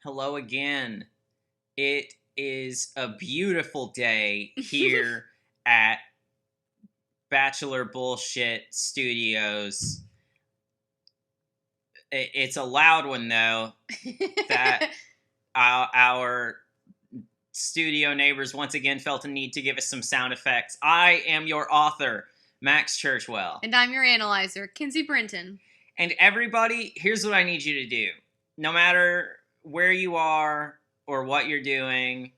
Hello again. It is a beautiful day here at Bachelor Bullshit Studios. It's a loud one, though, that our studio neighbors once again felt a need to give us some sound effects. I am your author, Max Churchwell. And I'm your analyzer, Kinsey Brinton. And everybody, here's what I need you to do. No matter where you are or what you're doing,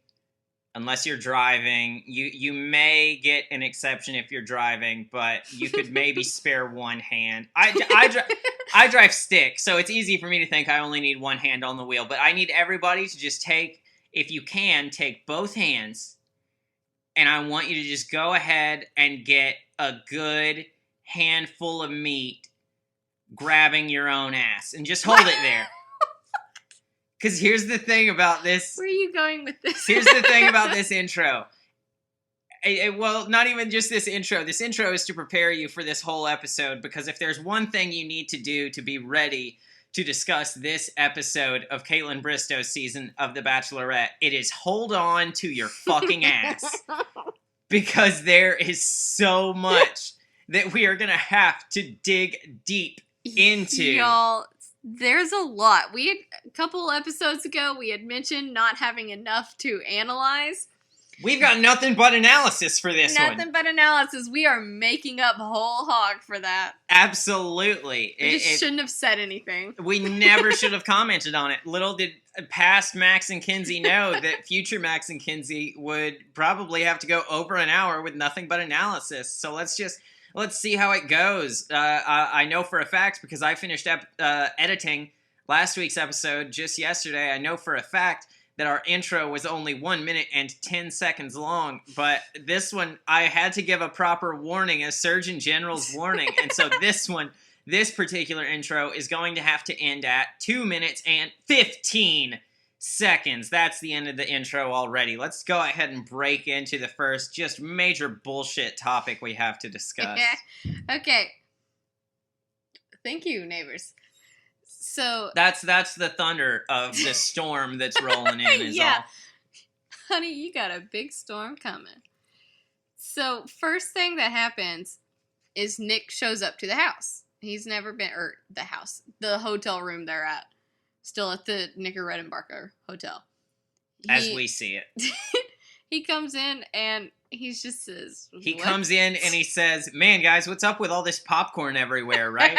unless you're driving, you may get an exception if you're driving, but you could maybe spare one hand. I drive stick, so it's easy for me to think I only need one hand on the wheel, but I need everybody to just if you can, take both hands, and I want you to just go ahead and get a good handful of meat grabbing your own ass, and just hold it there. Because here's the thing about this. Where are you going with this? Here's the thing about this intro. Well, not even just this intro. This intro is to prepare you for this whole episode, because if there's one thing you need to do to be ready to discuss this episode of Caitlin Bristow's season of The Bachelorette, it is hold on to your fucking ass. Because there is so much that we are going to have to dig deep into. Y'all, there's a lot. A couple episodes ago, we had mentioned not having enough to analyze. We've got nothing but analysis for this one. Nothing but analysis. We are making up whole hog for that. Absolutely. We just shouldn't have said anything. We never should have commented on it. Little did past Max and Kinsey know that future Max and Kinsey would probably have to go over an hour with nothing but analysis. So let's see how it goes. I know for a fact, because I finished editing last week's episode just yesterday, I know for a fact that our intro was only 1 minute and 10 seconds long, but this one, I had to give a proper warning, a Surgeon General's warning, and so this particular intro is going to have to end at 2 minutes and 15 seconds. That's the end of the intro already. Let's go ahead and break into the first just major bullshit topic we have to discuss. Okay. Thank you, neighbors. So that's the thunder of the storm that's rolling in. Is yeah. all. Honey, you got a big storm coming. So first thing that happens is Nick shows up to the house. He's never been, or the hotel room they're at. Still at the Knicker Redenbacher Hotel. As we see it. He comes in and he just says, He comes in and he says, man, guys, what's up with all this popcorn everywhere, right?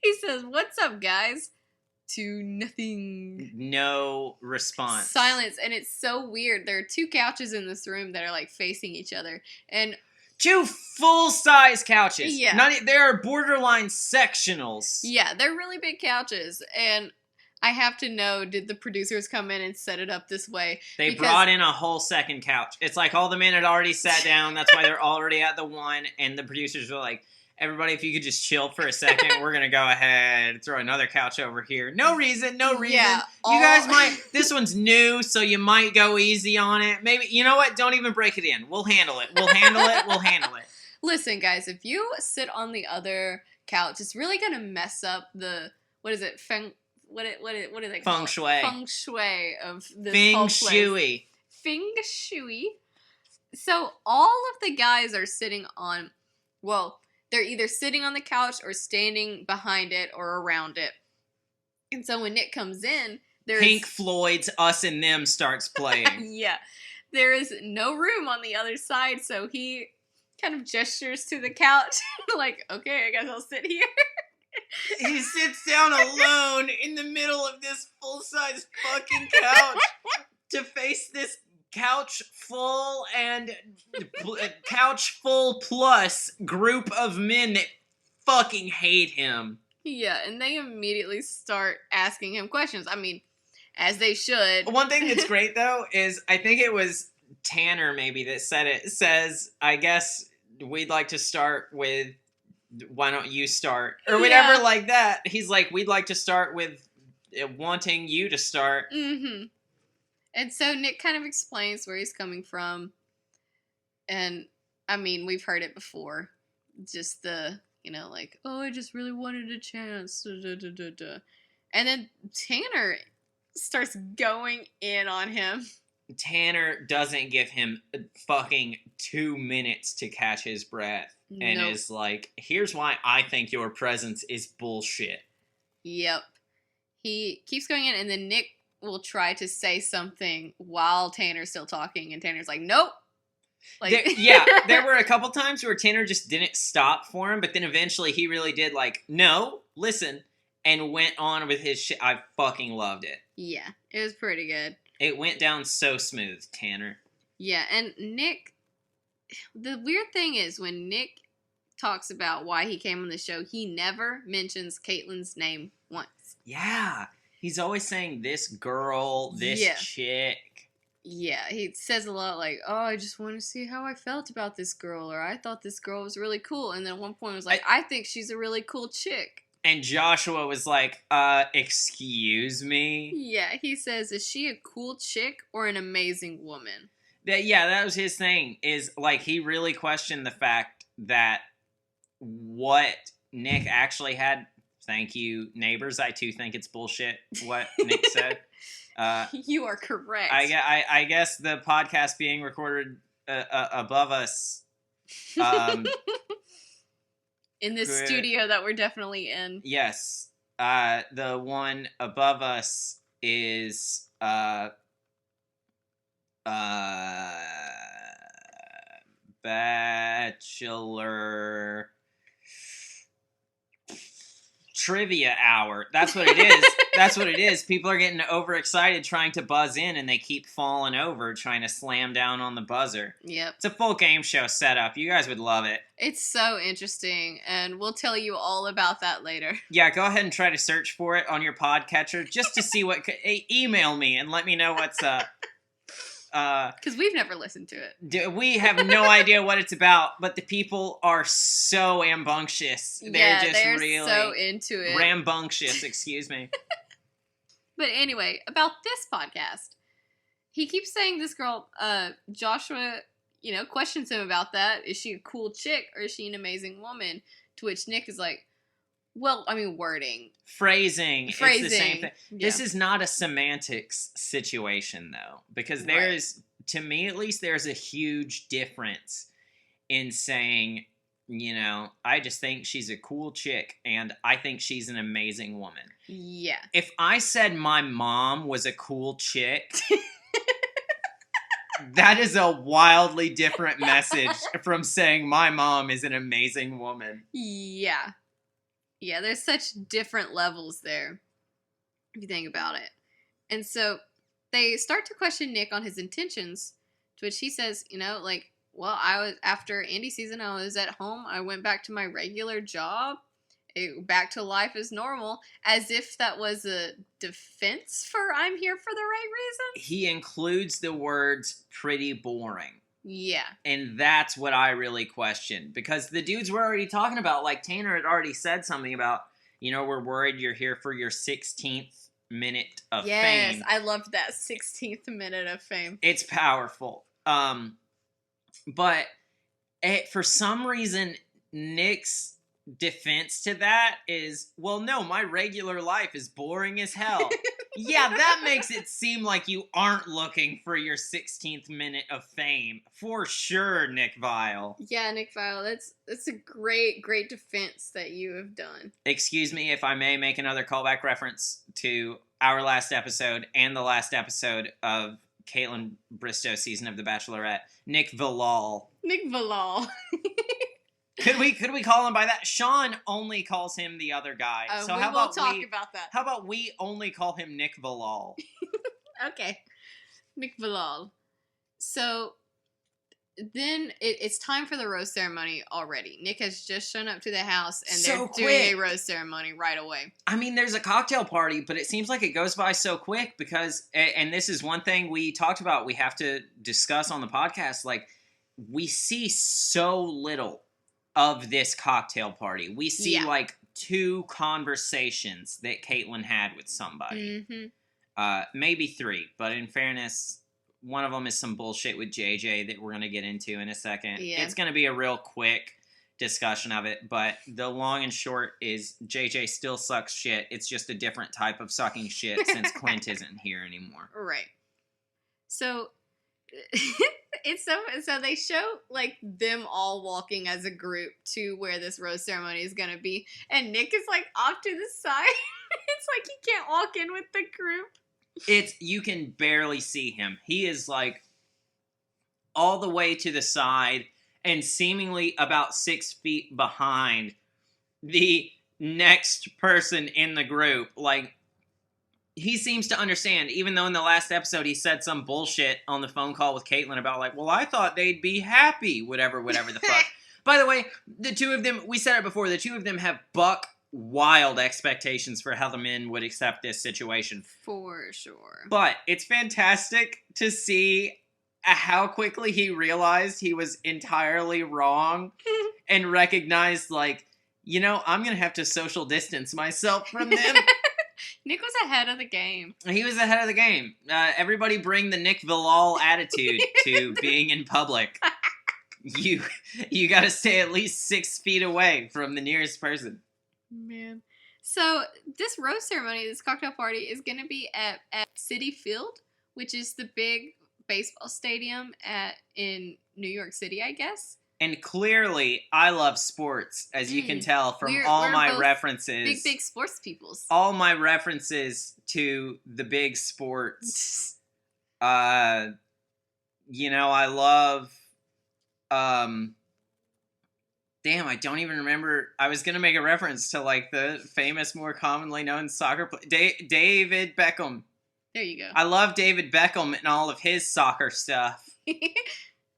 He says, what's up, guys? To nothing. No response. Silence. And it's so weird. There are two couches in this room that are like facing each other. And two full-size couches. Yeah. They are borderline sectionals. Yeah, they're really big couches. And I have to know, did the producers come in and set it up this way? They brought in a whole second couch. It's like all the men had already sat down. That's why they're already at the one. And the producers were like, everybody, if you could just chill for a second, we're going to go ahead and throw another couch over here. No reason. Yeah, you guys might, this one's new, so you might go easy on it. Maybe, you know what? Don't even break it in. We'll handle it. We'll handle it. Listen, guys, if you sit on the other couch, it's really going to mess up the, what is it? What do they call Feng it? shui. Feng shui of this Feng whole place. shui. Feng shui. So all of the guys are sitting on, well, they're either sitting on the couch or standing behind it or around it. And so when Nick comes in, there's Pink Floyd's Us and Them starts playing. yeah. There is no room on the other side, so he kind of gestures to the couch like, okay, I guess I'll sit here. He sits down alone in the middle of this full-size fucking couch to face this couch full plus group of men that fucking hate him. Yeah, and they immediately start asking him questions. I mean, as they should. One thing that's great, though, is I think it was Tanner maybe that said it. Says, I guess we'd like to start with, why don't you start? Or whatever like that. He's like, we'd like to start with wanting you to start. Mm-hmm. And so Nick kind of explains where he's coming from. And, I mean, we've heard it before. Just the, like, oh, I just really wanted a chance. Da, da, da, da, da. And then Tanner starts going in on him. Tanner doesn't give him fucking 2 minutes to catch his breath and is like, here's why I think your presence is bullshit. Yep. He keeps going in, and then Nick will try to say something while Tanner's still talking, and Tanner's like, nope. Like, there were a couple times where Tanner just didn't stop for him, but then eventually he really did, like, no, listen, and went on with his shit. I fucking loved it. Yeah, it was pretty good. It went down so smooth, Tanner. Yeah, and Nick, the weird thing is when Nick talks about why he came on the show, he never mentions Caitlin's name once. Yeah, he's always saying this girl, this chick. Yeah, he says a lot like, oh, I just want to see how I felt about this girl, or I thought this girl was really cool, and then at one point it was like, I think she's a really cool chick. And Joshua was like, excuse me? Yeah, he says, is she a cool chick or an amazing woman? That was his thing, is, like, he really questioned the fact that what Nick actually had, thank you, neighbors, I too think it's bullshit what Nick said. You are correct. I guess the podcast being recorded above us. In this studio that we're definitely in. Yes. The one above us is Bachelor Trivia Hour. That's what it is. That's what it is. People are getting overexcited trying to buzz in, and they keep falling over trying to slam down on the buzzer. Yep. It's a full game show setup. You guys would love it. It's so interesting, and we'll tell you all about that later. Yeah, go ahead and try to search for it on your podcatcher just to see what... email me and let me know what's up. Because we've never listened to it. We have no idea what it's about, but the people are so rambunctious. They're really so into it. Rambunctious, excuse me. But anyway, about this podcast, he keeps saying this girl, Joshua, questions him about that. Is she a cool chick or is she an amazing woman? To which Nick is like, well, I mean, wording. Phrasing. It's the same thing. Yeah. This is not a semantics situation, though. Because to me at least, there's a huge difference in saying, I just think she's a cool chick, and I think she's an amazing woman. Yeah. If I said my mom was a cool chick... that is a wildly different message from saying my mom is an amazing woman. Yeah. Yeah, there's such different levels there, if you think about it. And so they start to question Nick on his intentions, to which he says, well, after Andy season, I was at home. I went back to my regular job, back to life as normal, as if that was a defense for I'm here for the right reason. He includes the words pretty boring. Yeah. And that's what I really question. Because the dudes were already talking about, like, Tanner had already said something about, we're worried you're here for your 16th minute of fame. Yes, I loved that 16th minute of fame. It's powerful. But for some reason, Nick's defense to that is, well, no, my regular life is boring as hell. Yeah, that makes it seem like you aren't looking for your 16th minute of fame. For sure, Nick Vile. Yeah, Nick Vile, that's a great, great defense that you have done. Excuse me if I may make another callback reference to our last episode and the last episode of Caitlin Bristow's season of The Bachelorette. Nick Vilal. Nick Vilal. Could we call him by that? Sean only calls him the other guy. So we will talk about that. How about we only call him Nick Vilal? Okay. Nick Vilal. So then it's time for the rose ceremony already. Nick has just shown up to the house and they're doing a rose ceremony right away. I mean, there's a cocktail party, but it seems like it goes by so quick because, and this is one thing we talked about, we have to discuss on the podcast, like, we see so little of this cocktail party. We see like 2 conversations that Caitlin had with somebody. Mm-hmm. Maybe 3, but in fairness, one of them is some bullshit with JJ that we're going to get into in a second. Yeah. It's going to be a real quick discussion of it, but the long and short is JJ still sucks shit. It's just a different type of sucking shit since Clint isn't here anymore. Right. So it's so they show like them all walking as a group to where this rose ceremony is gonna be, and Nick is like off to the side. It's like he can't walk in with the group. You can barely see him. He is like all the way to the side and seemingly about 6 feet behind the next person in the group. Like, he seems to understand, even though in the last episode he said some bullshit on the phone call with Caitlyn about like, well, I thought they'd be happy, whatever the fuck. By the way, the two of them, we said it before, the two of them have buck wild expectations for how the men would accept this situation. For sure. But it's fantastic to see how quickly he realized he was entirely wrong and recognized, like, you know, I'm going to have to social distance myself from them. Nick was ahead of the game. He was ahead of the game. Everybody bring the Nick Villal attitude to being in public. You got to stay at least 6 feet away from the nearest person. Man. So this rose ceremony, this cocktail party, is going to be at Citi Field, which is the big baseball stadium in New York City, I guess. And clearly, I love sports, as you can tell from We're my both references. Big sports peoples. All my references to the big sports. You know, I love... Damn, I don't even remember. I was going to make a reference to, like, the famous, more commonly known soccer player. David Beckham. There you go. I love David Beckham and all of his soccer stuff.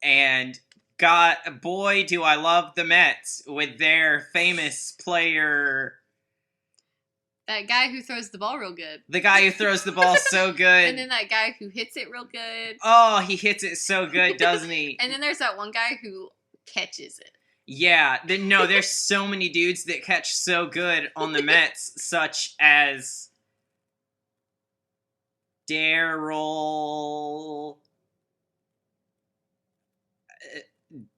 And, God, boy, do I love the Mets with their famous player... That guy who throws the ball real good. The guy who throws the ball so good. And then that guy who hits it real good. Oh, he hits it so good, doesn't he? And then there's that one guy who catches it. Yeah, no, there's so many dudes that catch so good on the Mets, such as Daryl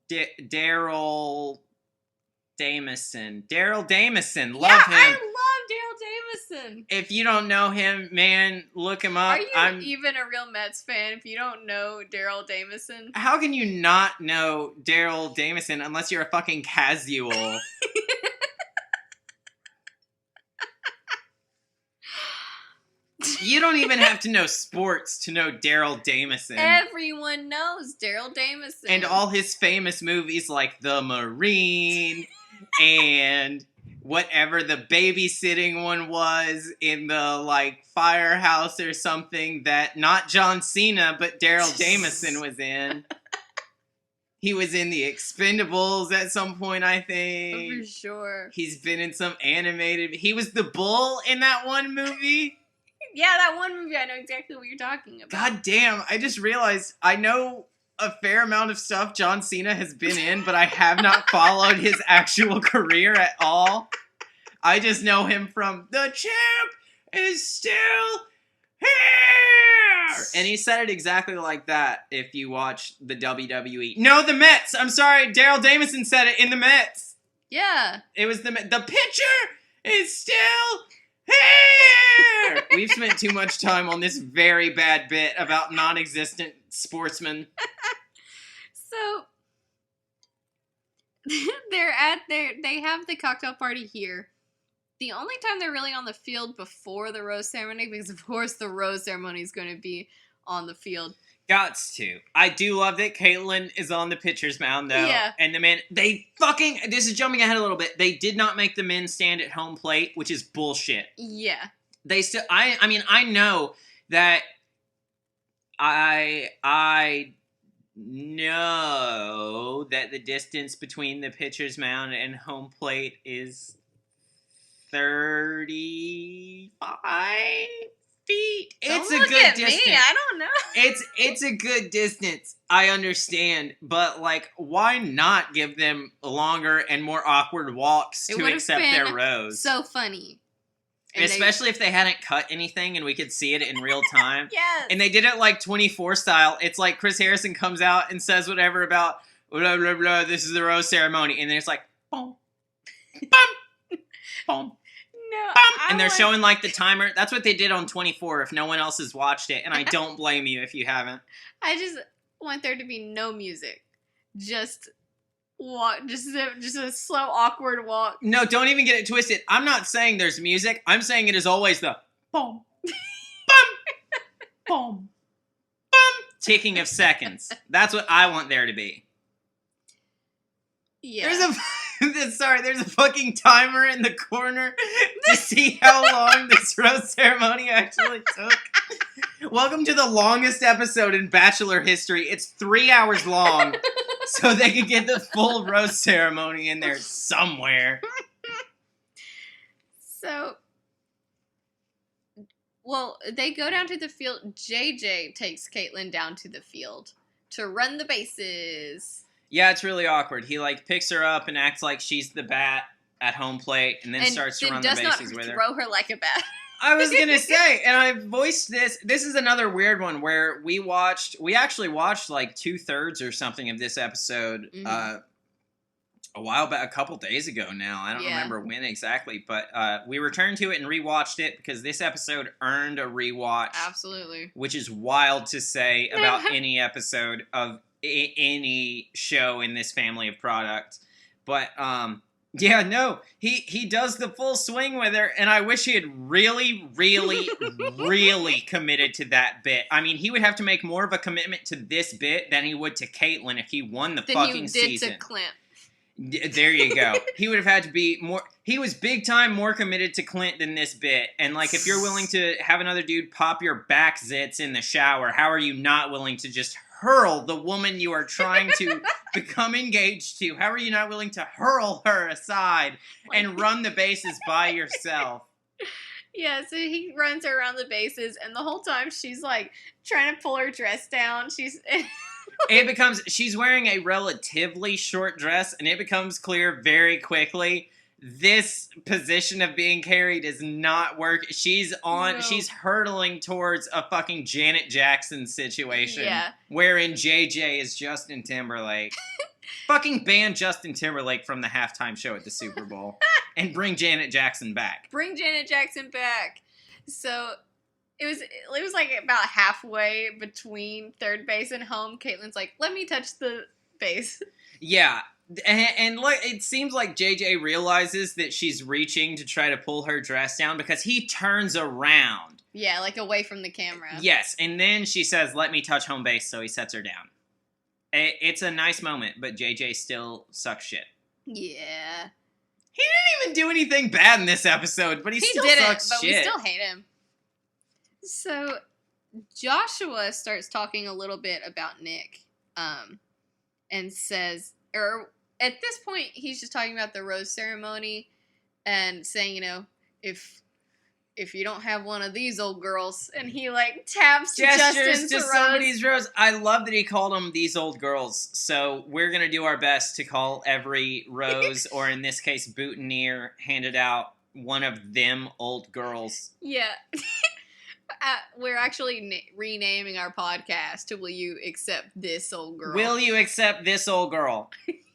Damison. Daryl Damison, love him. I love Daryl Damison. If you don't know him, man, look him up. Are you even a real Mets fan if you don't know Daryl Damison? How can you not know Daryl Damison unless you're a fucking casual? You don't even have to know sports to know Daryl Damison. Everyone knows Daryl Damison. And all his famous movies like The Marine and whatever the babysitting one was in the, like, firehouse or something that not John Cena, but Daryl Damison was in. He was in The Expendables at some point, I think. For sure. He's been in some animated... He was the bull in that one movie. Yeah, that one movie, I know exactly what you're talking about. God damn, I just realized I know a fair amount of stuff John Cena has been in, but I have not followed his actual career at all. I just know him from The Champ is Still Here! And he said it exactly like that if you watch the WWE. No, the Mets! I'm sorry, Daryl Damison said it in the Mets. Yeah. It was the pitcher is still here! We've spent too much time on this very bad bit about non-existent sportsmen. So, they have the cocktail party here. The only time they're really on the field before the rose ceremony, because of course the rose ceremony is going to be on the field. Gots to. I do love that Caitlyn is on the pitcher's mound, though. Yeah. And the men, this is jumping ahead a little bit. They did not make the men stand at home plate, which is bullshit. Yeah. They still, I mean, I know that I know that the distance between the pitcher's mound and home plate is 35 feet. It's a good distance. Me. I don't know. It's a good distance. I understand, but like, why not give them longer and more awkward walks to accept their rose? So funny. And especially if they hadn't cut anything and we could see it in real time. Yes. And they did it like 24 style. It's like Chris Harrison comes out and says whatever about blah blah blah. This is the rose ceremony, and then it's like Boom. Boom. Boom. No, And they're showing like the timer. That's what they did on 24 if no one else has watched it. And I don't blame you if you haven't. I just want there to be no music. Just walk, just a slow, awkward walk. No, don't even get it twisted. I'm not saying there's music. I'm saying it is always the boom, boom, boom, boom, ticking of seconds. That's what I want there to be. Yeah. There's a fucking timer in the corner to see how long this rose ceremony actually took. Welcome to the longest episode in Bachelor history. It's 3 hours long, so they could get the full rose ceremony in there somewhere. So, well, they go down to the field. JJ takes Caitlyn down to the field to run the bases. Yeah, it's really awkward. He, like, picks her up and acts like she's the bat at home plate and then starts to run the bases with her. Throw her like a bat. I was going to say, and I voiced this. This is another weird one where we actually watched, like, 2/3 or something of this episode a while back, a couple days ago now. I don't remember when exactly, but we returned to it and rewatched it because this episode earned a rewatch. Absolutely. Which is wild to say about any episode of any show in this family of product. But yeah, no, he does the full swing with her, and I wish he had really really committed to that bit. I mean, he would have to make more of a commitment to this bit than he would to Caitlyn if he won the fucking season. To Clint. There you go. He would have had to be more. He was big time more committed to Clint than this bit. And like, if you're willing to have another dude pop your back zits in the shower, how are you not willing to just hurl the woman you are trying to become engaged to? How are you not willing to hurl her aside and run the bases by yourself? Yeah, so he runs her around the bases, and the whole time she's like trying to pull her dress down. She's she's wearing a relatively short dress, and it becomes clear very quickly this position of being carried does not work. She's hurtling towards a fucking Janet Jackson situation. Yeah. Wherein JJ is Justin Timberlake. Fucking ban Justin Timberlake from the halftime show at the Super Bowl. And bring Janet Jackson back. Bring Janet Jackson back. So it was like about halfway between third base and home. Caitlin's like, let me touch the base. Yeah. And like, it seems like JJ realizes that she's reaching to try to pull her dress down because he turns around. Yeah, like away from the camera. Yes, and then she says, let me touch home base, so he sets her down. It's a nice moment, but JJ still sucks shit. Yeah. He didn't even do anything bad in this episode, but he still sucks but shit. We still hate him. So, Joshua starts talking a little bit about Nick, and says, or at this point, he's just talking about the rose ceremony and saying, you know, if you don't have one of these old girls, and he like taps gestures to rose. somebody's rose. I love that he called them these old girls. So we're gonna do our best to call every rose, or in this case, boutonniere, handed out one of them old girls. Yeah. We're actually renaming our podcast to "Will You Accept This Old Girl?" Will you accept this old girl?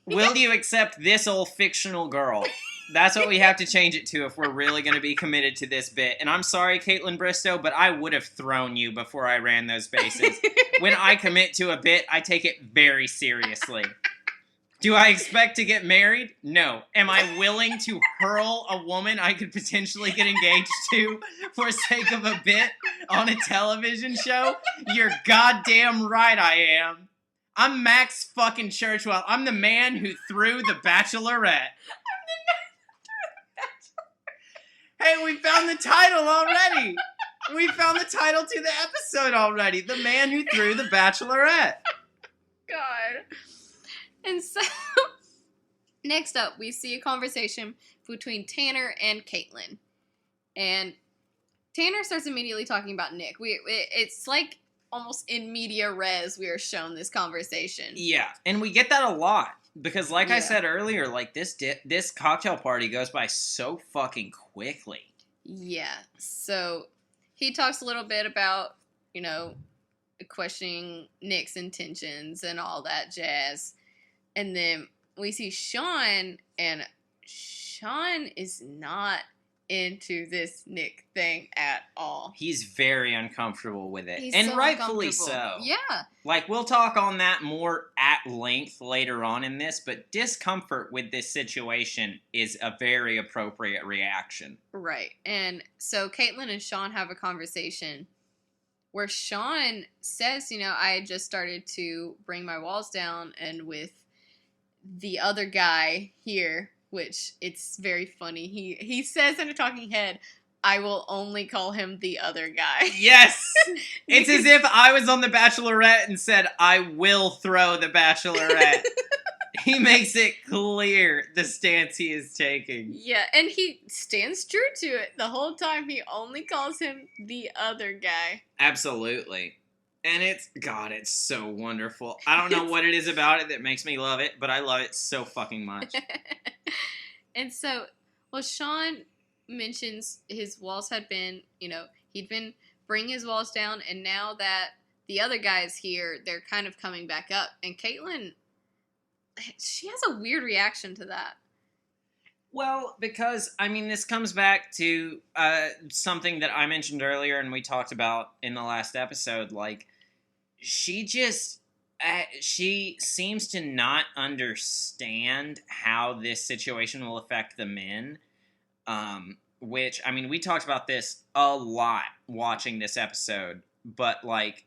Will you accept this old fictional girl? That's what we have to change it to if we're really going to be committed to this bit. And I'm sorry, Caitlin Bristow, but I would have thrown you before I ran those bases. When I commit to a bit, I take it very seriously. Do I expect to get married? No. Am I willing to hurl a woman I could potentially get engaged to for sake of a bit on a television show? You're goddamn right I am. I'm Max fucking Churchwell. I'm the man who threw the Bachelorette. Hey, we found the title already. We found the title to the episode already. The man who threw the Bachelorette. God. And so, next up, we see a conversation between Tanner and Caitlyn. And Tanner starts immediately talking about Nick. It's like almost in media res we are shown this conversation. Yeah, and we get that a lot. Because like I said earlier, like this cocktail party goes by so fucking quickly. Yeah. So he talks a little bit about, you know, questioning Nick's intentions and all that jazz. And then we see Sean, and Sean is not into this Nick thing at all. He's very uncomfortable with it. He's and so rightfully uncomfortable. so. Yeah. Like, we'll talk on that more at length later on in this, but discomfort with this situation is a very appropriate reaction. Right. And so Caitlin and Sean have a conversation where Sean says, I had just started to bring my walls down, and with the other guy here, which it's very funny. He says in a talking head, I will only call him the other guy. Yes! It's as if I was on The Bachelorette and said, I will throw the Bachelorette. He makes it clear the stance he is taking. Yeah, and he stands true to it the whole time. He only calls him the other guy. Absolutely. And it's so wonderful. I don't know what it is about it that makes me love it, but I love it so fucking much. And so, Sean mentions his walls had been, he'd been bringing his walls down, and now that the other guy is here, they're kind of coming back up. And Caitlin, she has a weird reaction to that. Well, because, this comes back to something that I mentioned earlier and we talked about in the last episode. Like, she seems to not understand how this situation will affect the men. Which, we talked about this a lot watching this episode. But, like,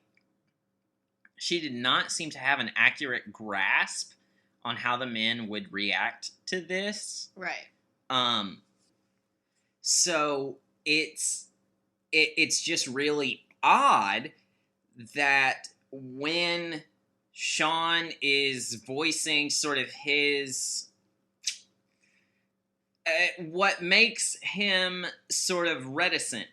she did not seem to have an accurate grasp on how the men would react to this. Right. So it's just really odd that when Sean is voicing sort of his what makes him sort of reticent,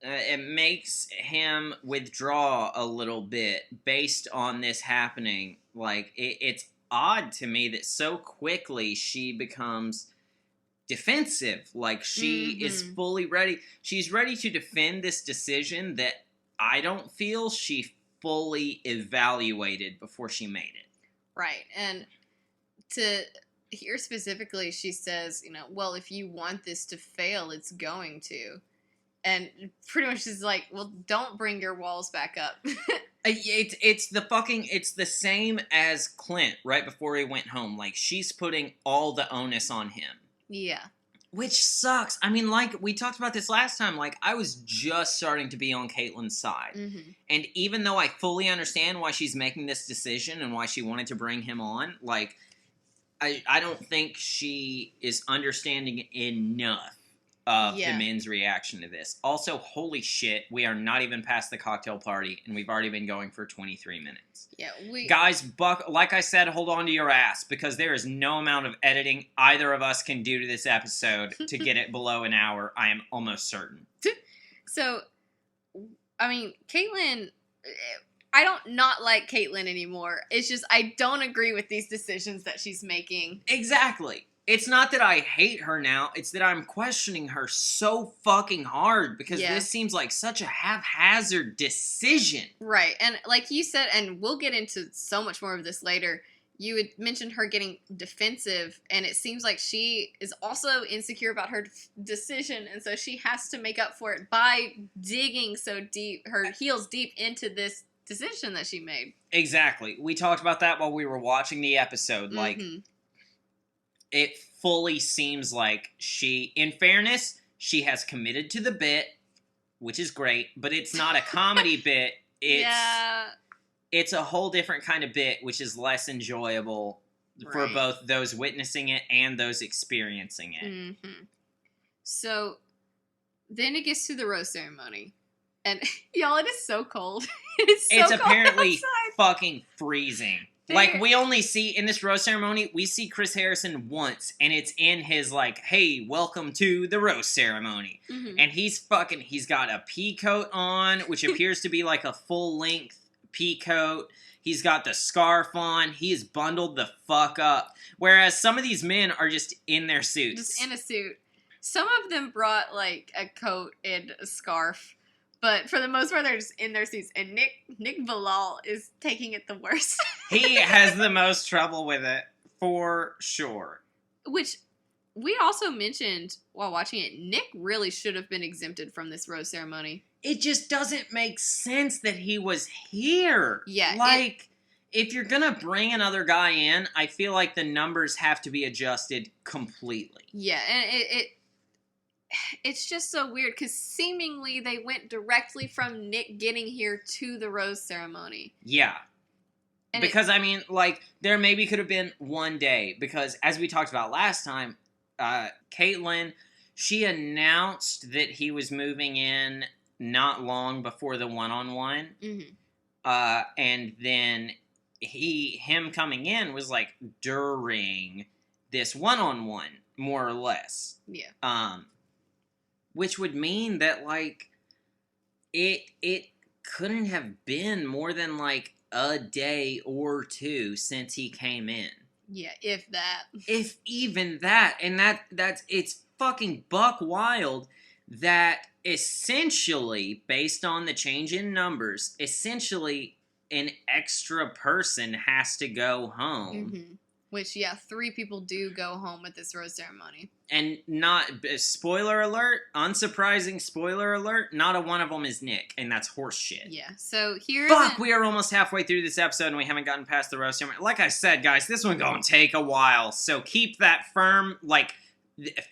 it makes him withdraw a little bit based on this happening. Like, it's odd to me that so quickly she becomes defensive. Like, she is fully ready. She's ready to defend this decision that I don't feel she fully evaluated before she made it. Right. And to here specifically, she says, well, if you want this to fail, it's going to. And pretty much is like, well, don't bring your walls back up. It's the same as Clint right before he went home. Like, she's putting all the onus on him. Yeah. Which sucks. Like, we talked about this last time. Like, I was just starting to be on Caitlin's side. Mm-hmm. And even though I fully understand why she's making this decision and why she wanted to bring him on, like, I don't think she is understanding enough of the men's reaction to this. Also, holy shit, we are not even past the cocktail party, and we've already been going for 23 minutes. Yeah, Guys, like I said, hold on to your ass, because there is no amount of editing either of us can do to this episode to get it below an hour. I am almost certain. So, Caitlin, I don't not like Caitlin anymore. It's just I don't agree with these decisions that she's making. Exactly. It's not that I hate her now, it's that I'm questioning her so fucking hard, because this seems like such a haphazard decision. Right, and like you said, and we'll get into so much more of this later, you had mentioned her getting defensive, and it seems like she is also insecure about her decision, and so she has to make up for it by digging so deep, her heels deep into this decision that she made. Exactly. We talked about that while we were watching the episode, like... It fully seems like in fairness, she has committed to the bit, which is great, but it's not a comedy bit. It's a whole different kind of bit, which is less enjoyable for both those witnessing it and those experiencing it. Mm-hmm. So then it gets to the rose ceremony. And y'all, it is so cold. It's cold apparently outside. Fucking freezing. Like, we only see, in this rose ceremony, we see Chris Harrison once, and it's in his, like, hey, welcome to the rose ceremony. Mm-hmm. And he's got a pea coat on, which appears to be, like, a full-length pea coat. He's got the scarf on. He is bundled the fuck up. Whereas some of these men are just in their suits. Just in a suit. Some of them brought, like, a coat and a scarf. But for the most part, they're just in their suits. And Nick Bilal is taking it the worst. He has the most trouble with it, For sure. Which we also mentioned while watching it, Nick really should have been exempted from this rose ceremony. It just doesn't make sense that he was here. Yeah. Like, if you're gonna bring another guy in, I feel like the numbers have to be adjusted completely. Yeah, and it's just so weird because seemingly they went directly from Nick getting here to the rose ceremony. Yeah. And because, I mean, like, there maybe could have been one day. Because, as we talked about last time, Caitlin, she announced that he was moving in not long before the one-on-one. Mm-hmm. And then him coming in was, like, during this one-on-one, more or less. Yeah. Which would mean that, like, it couldn't have been more than, like, a day or two since he came in. Yeah, if that. If even that. And it's fucking buck wild that essentially, based on the change in numbers, essentially an extra person has to go home. Mm-hmm. Which, yeah, 3 people do go home at this rose ceremony. And not, spoiler alert, unsurprising spoiler alert, not a one of them is Nick, and that's horse shit. Yeah, so here's... Fuck, we are almost halfway through this episode and we haven't gotten past the roast ceremony. Like I said, guys, this one's gonna take a while, so keep that firm, like,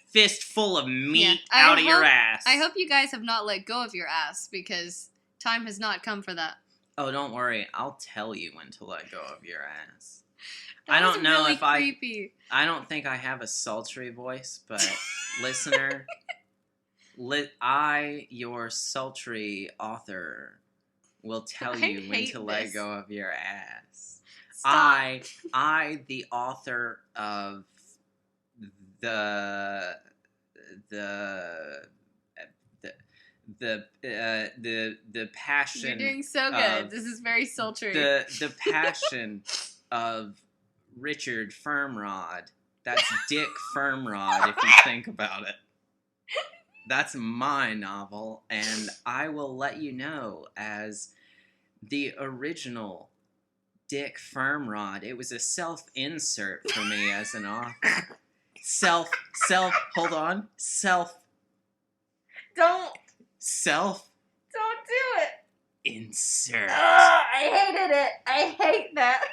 fistful of meat out of your ass. I hope you guys have not let go of your ass, because time has not come for that. Oh, don't worry, I'll tell you when to let go of your ass. That I don't was know really if creepy. I don't think I have a sultry voice, but listener, I, your sultry author, will tell you when to let go of your ass. Stop. I, the author of the passion. You're doing so good. This is very sultry. The passion of Richard Firmrod. That's Dick Firmrod, if you think about it. That's my novel, and I will let you know as the original Dick Firmrod. It was a self-insert for me as an author. Hold on. Don't do it. Insert. I hated it. I hate that.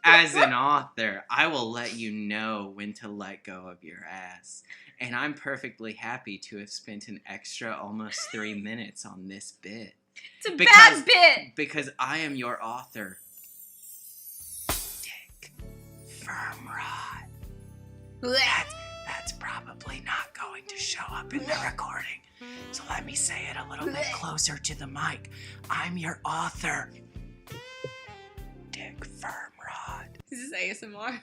As an author, I will let you know when to let go of your ass. And I'm perfectly happy to have spent an extra almost 3 minutes on this bit. It's a bad bit. Because I am your author, Dick Firmrod. That's probably not going to show up in the recording. So let me say it a little bit closer to the mic. I'm your author, Dick Firmrod. This is ASMR.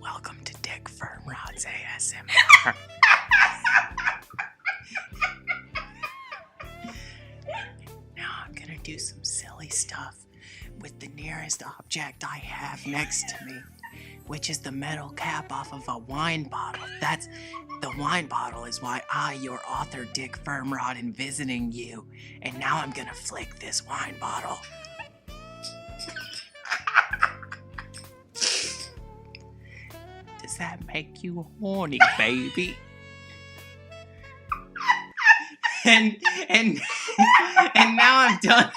Welcome to Dick Firmrod's ASMR. Now I'm gonna do some silly stuff with the nearest object I have next to me, which is the metal cap off of a wine bottle. The wine bottle is why I, your author, Dick Firmrod, am visiting you. And now I'm gonna flick this wine bottle. Does that make you horny, baby? And now I'm done.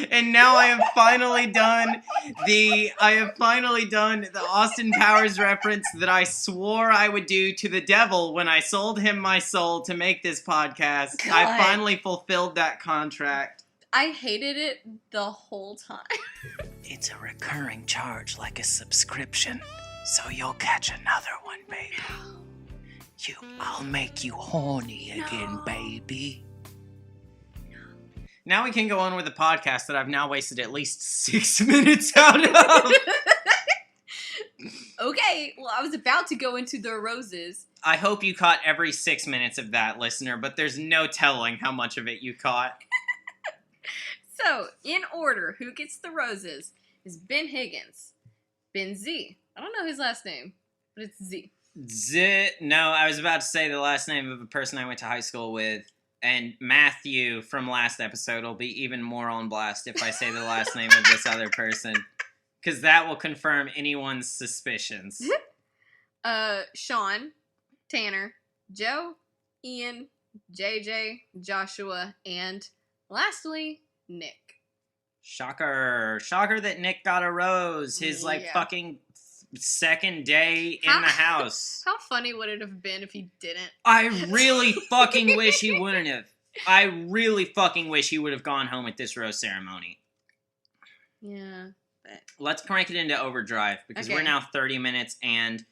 And now I have finally done the Austin Powers reference that I swore I would do to the devil when I sold him my soul to make this podcast. God. I finally fulfilled that contract. I hated it the whole time. It's a recurring charge like a subscription, so you'll catch another one, baby. I'll make you horny again, baby. Now we can go on with the podcast that I've now wasted at least 6 minutes out of. Okay, well, I was about to go into the roses. I hope you caught every 6 minutes of that, listener, but there's no telling how much of it you caught. So, in order, who gets the roses is Ben Higgins. Ben Z. I don't know his last name, but it's Z. No, I was about to say the last name of a person I went to high school with. And Matthew from last episode will be even more on blast if I say the last name of this other person. Because that will confirm anyone's suspicions. Sean, Tanner, Joe, Ian, JJ, Joshua, and lastly, Nick. Shocker that Nick got a rose. His fucking second day in the house. How funny would it have been if he didn't? I really fucking wish he wouldn't have. I really fucking wish he would have gone home at this rose ceremony. Yeah. Let's crank it into overdrive because we're now 30 minutes and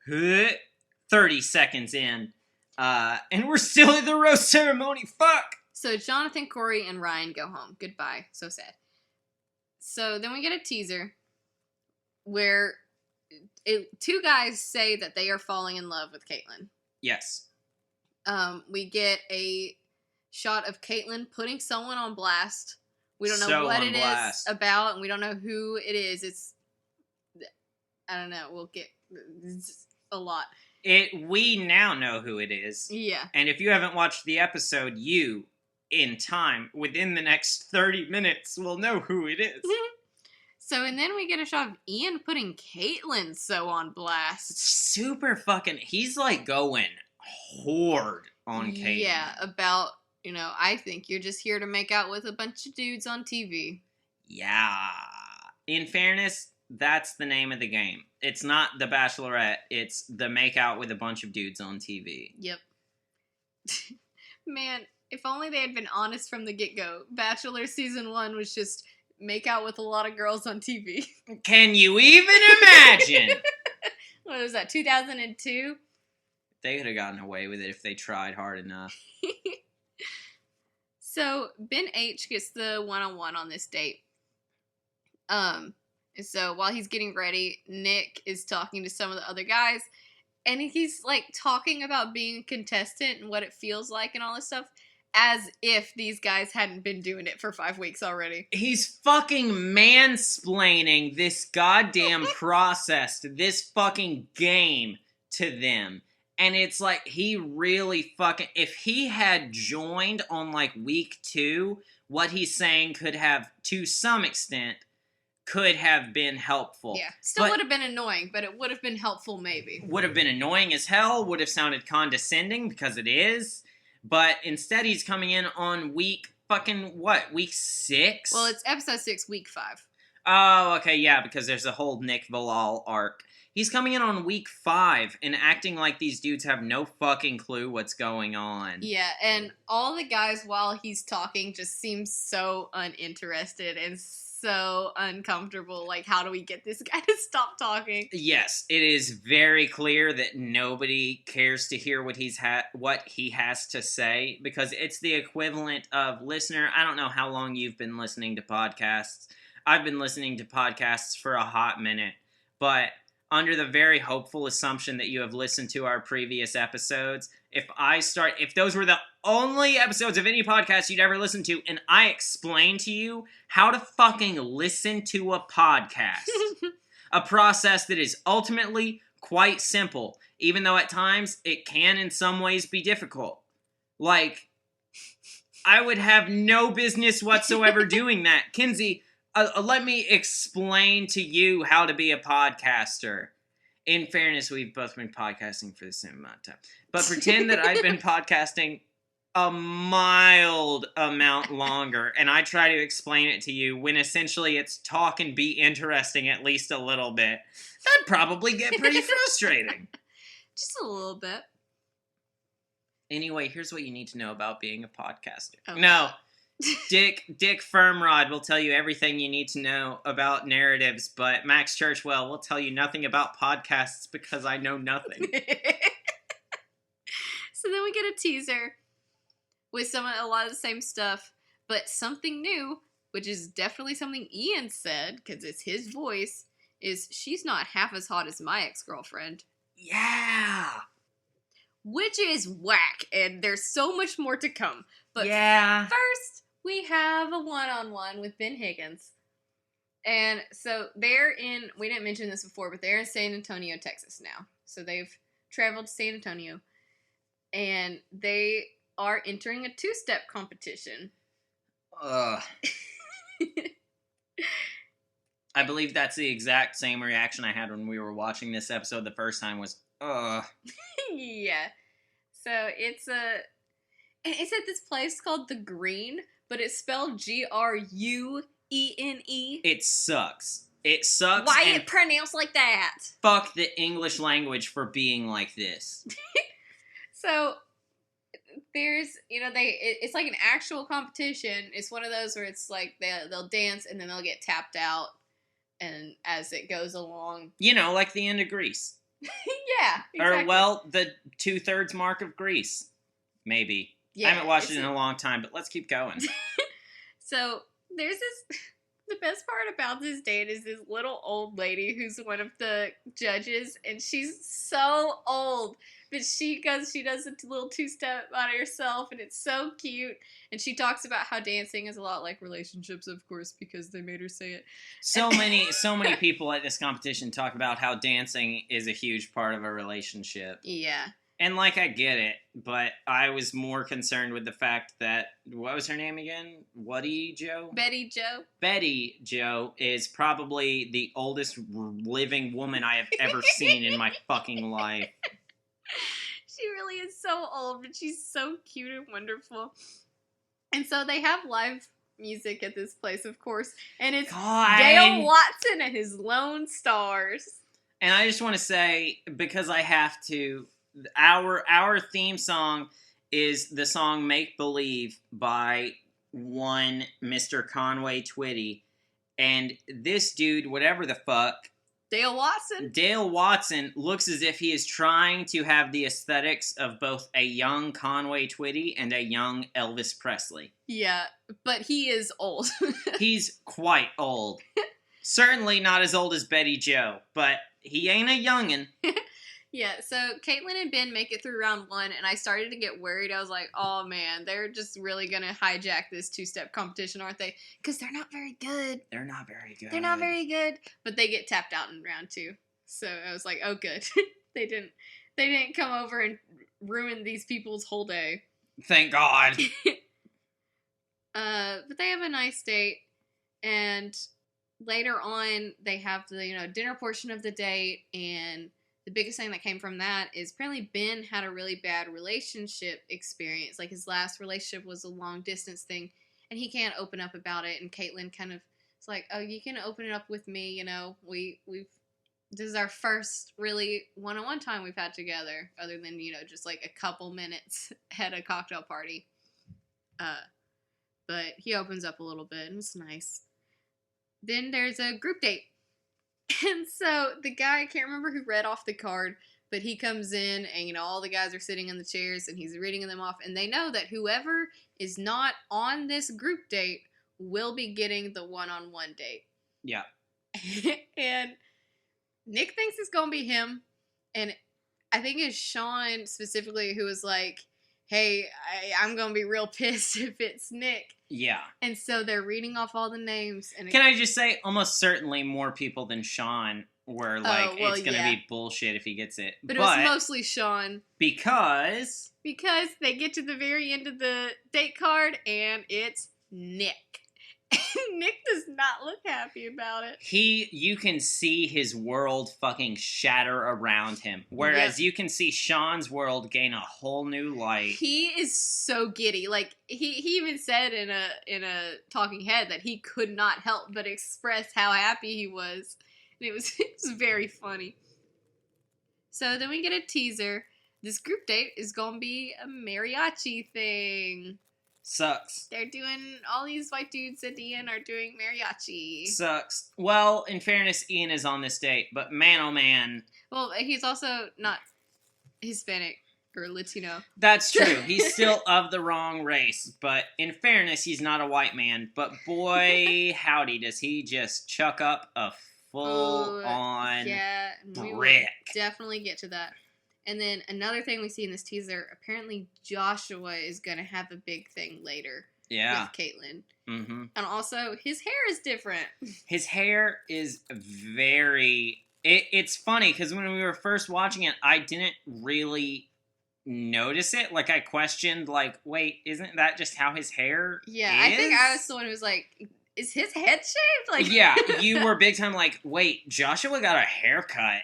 30 seconds in. And we're still at the rose ceremony. Fuck! So Jonathan, Corey, and Ryan go home. Goodbye. So sad. So then we get a teaser where two guys say that they are falling in love with Caitlyn. Yes. We get a shot of Caitlyn putting someone on blast. We don't know what it is about, and we don't know who it is. I don't know. We'll get a lot. We now know who it is. Yeah. And if you haven't watched the episode, you, in time, within the next 30 minutes, will know who it is. So, and then we get a shot of Ian putting Caitlyn so on blast. Super fucking... He's, going hard on Caitlyn. Yeah, about... I think you're just here to make out with a bunch of dudes on TV. Yeah. In fairness, that's the name of the game. It's not The Bachelorette. It's the make out with a bunch of dudes on TV. Yep. Man, if only they had been honest from the get-go. Bachelor Season 1 was just make out with a lot of girls on TV. Can you even imagine? What was that, 2002? They could have gotten away with it if they tried hard enough. So, Ben H gets the one-on-one on this date. So while he's getting ready, Nick is talking to some of the other guys, and he's, talking about being a contestant and what it feels like and all this stuff, as if these guys hadn't been doing it for 5 weeks already. He's fucking mansplaining this goddamn process, this fucking game to them. And it's he really fucking... If he had joined on, week 2, what he's saying could have, to some extent, could have been helpful. Yeah. Still would have been annoying, but it would have been helpful maybe. Would have been annoying as hell, would have sounded condescending, because it is. But instead he's coming in on week 6? Well, it's episode 6, week 5. Oh, okay, yeah, because there's a whole Nick Bilal arc. He's coming in on week 5 and acting like these dudes have no fucking clue what's going on. Yeah, and all the guys while he's talking just seem so uninterested and so uncomfortable. How do we get this guy to stop talking? Yes, it is very clear that nobody cares to hear what he has to say, because it's the equivalent of, listener, I don't know how long you've been listening to podcasts. I've been listening to podcasts for a hot minute, but under the very hopeful assumption that you have listened to our previous episodes, if those were the only episodes of any podcast you'd ever listen to, and I explain to you how to fucking listen to a podcast, a process that is ultimately quite simple, even though at times it can in some ways be difficult. I would have no business whatsoever doing that. Kinsey, let me explain to you how to be a podcaster. In fairness, we've both been podcasting for the same amount of time. But pretend that I've been podcasting a mild amount longer, and I try to explain it to you when essentially it's talk and be interesting at least a little bit. That'd probably get pretty frustrating. Just a little bit. Anyway, here's what you need to know about being a podcaster. Okay. No. Dick Firmrod will tell you everything you need to know about narratives, but Max Churchwell will tell you nothing about podcasts because I know nothing. So then we get a teaser with a lot of the same stuff, but something new, which is definitely something Ian said, because it's his voice, is she's not half as hot as my ex-girlfriend. Yeah! Which is whack, and there's so much more to come. But yeah. First, we have a one-on-one with Ben Higgins. And so we didn't mention this before, but they're in San Antonio, Texas now. So they've traveled to San Antonio, and they are entering a 2-step competition. I believe that's the exact same reaction I had when we were watching this episode the first time was, ugh. Yeah. So it's at this place called The Green, but it's spelled Gruene. It sucks. It sucks. Why and it pronounced like that? fuck the English language for being like this. So there's, it's like an actual competition. It's one of those where it's like they'll dance and then they'll get tapped out, and as it goes along. Like the end of Grease. Yeah, exactly. Or, well, the 2/3 mark of Grease. Maybe. Yeah, I haven't watched it in a long time, but let's keep going. So there's the best part about this date is this little old lady who's one of the judges, and she's so old, but she does a little two-step on herself, and it's so cute, and she talks about how dancing is a lot like relationships, of course, because they made her say it. So many people at this competition talk about how dancing is a huge part of a relationship. Yeah. And, I get it, but I was more concerned with the fact that, what was her name again? Betty Jo? Betty Jo is probably the oldest living woman I have ever seen in my fucking life. She really is so old, but she's so cute and wonderful. And so they have live music at this place, of course, and it's Dale Watson and his Lone Stars. And I just want to say, because I have to... Our theme song is the song Make Believe by one Mr. Conway Twitty. And this dude, whatever the fuck... Dale Watson looks as if he is trying to have the aesthetics of both a young Conway Twitty and a young Elvis Presley. Yeah, but he is old. He's quite old. Certainly not as old as Betty Jo, but he ain't a youngin'. Yeah, so Caitlin and Ben make it through round 1, and I started to get worried. I was like, oh man, they're just really going to hijack this two-step competition, aren't they? Because they're not very good. They're not very good. But they get tapped out in round 2. So I was like, oh good. They didn't come over and ruin these people's whole day. Thank God. But they have a nice date, and later on, they have the, dinner portion of the date, and the biggest thing that came from that is apparently Ben had a really bad relationship experience. Like, his last relationship was a long-distance thing, and he can't open up about it. And Caitlin kind of is like, oh, you can open it up with me, this is our first really one-on-one time we've had together, other than, just like a couple minutes at a cocktail party. But he opens up a little bit, and it's nice. Then there's a group date. And so the guy, I can't remember who read off the card, but he comes in and, all the guys are sitting in the chairs and he's reading them off. And they know that whoever is not on this group date will be getting the one-on-one date. Yeah. And Nick thinks it's going to be him. And I think it's Sean specifically who was like, hey, I'm going to be real pissed if it's Nick. Yeah. And so they're reading off all the names. And can I just say, almost certainly more people than Sean were like, it's going to be bullshit if he gets it. But it was mostly Sean. Because they get to the very end of the date card, and it's Nick. Nick does not look happy about it. You can see his world fucking shatter around him. Whereas you can see Sean's world gain a whole new light. He is so giddy. Like, he even said in a talking head that he could not help but express how happy he was. And it was very funny. So then we get a teaser. This group date is going to be a mariachi thing. Sucks. They're doing, all these white dudes at the end are doing mariachi. Sucks. Well, in fairness, Ian is on this date, but man, oh man. Well, he's also not Hispanic or Latino. That's true. He's still of the wrong race, but in fairness, he's not a white man. But boy, howdy, does he just chuck up a full-on we will brick. Definitely get to that. And then another thing we see in this teaser, apparently Joshua is going to have a big thing later with Caitlin. Mm-hmm. And also, his hair is different. His hair is very... It's funny, because when we were first watching it, I didn't really notice it. Like, I questioned, like, wait, isn't that just how his hair is? I think I was the one who was like, is his head shaved? Like, yeah, you were big time like, wait, Joshua got a haircut.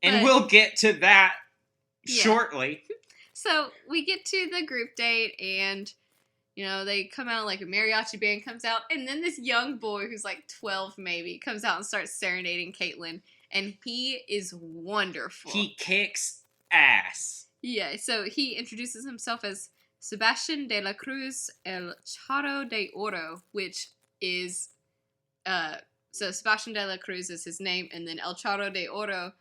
And But- we'll get to that Yeah. shortly. So we get to the group date, and they come out, like a mariachi band comes out, and then this young boy who's like 12 maybe comes out and starts serenading Caitlin, and he is wonderful. He kicks ass. Yeah, so he introduces himself as Sebastian de la Cruz El Charo de Oro, which is, so Sebastian de la Cruz is his name, and then El Charo de Oro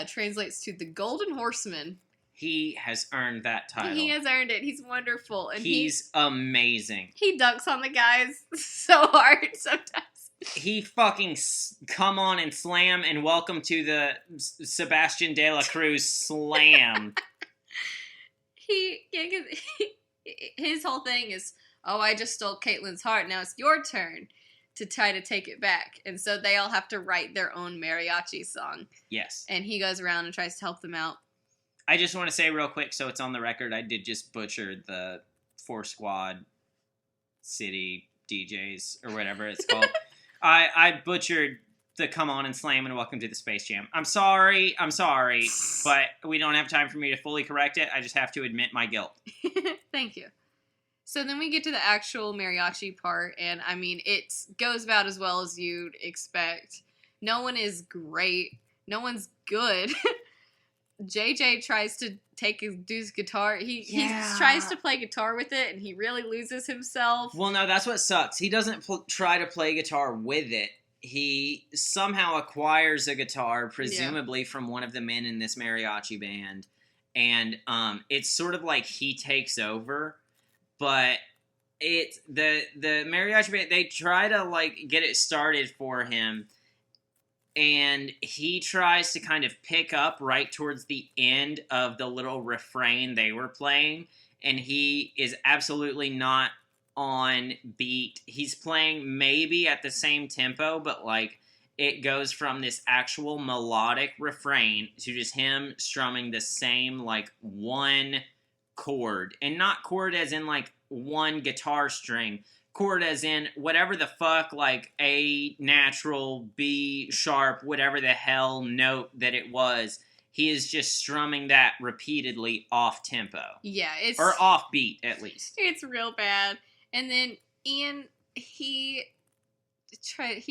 translates to the Golden Horseman. He has earned that title. He has earned it. He's wonderful. And he's amazing. He dunks on the guys so hard sometimes. He fucking come on and slam, and welcome to the Sebastian de la Cruz slam. His whole thing is, oh, I just stole Caitlin's heart. Now it's your turn to try to take it back. And so they all have to write their own mariachi song. Yes. And he goes around and tries to help them out. I just want to say real quick, so it's on the record, I did just butcher the 4 Squad City DJs, or whatever it's called. I butchered the come on and slam and welcome to the Space Jam. I'm sorry, but we don't have time for me to fully correct it. I just have to admit my guilt. Thank you. So then we get to the actual mariachi part, and I mean, it goes about as well as you'd expect. No one is great. No one's good. JJ tries to take his dude's guitar. He tries to play guitar with it, and he really loses himself. Well, no, that's what sucks. He doesn't try to play guitar with it. He somehow acquires a guitar, presumably from one of the men in this mariachi band, and it's sort of like he takes over. But it's the mariachi band. They try to like get it started for him. And he tries to kind of pick up right towards the end of the little refrain they were playing. And he is absolutely not on beat. He's playing maybe at the same tempo, but like it goes from this actual melodic refrain to just him strumming the same like one chord. And not chord as in like one guitar string. Chord as in whatever the fuck, like A natural, B sharp, whatever the hell note that it was. He is just strumming that repeatedly off tempo. Yeah, or off beat at least. It's real bad. And then Ian, he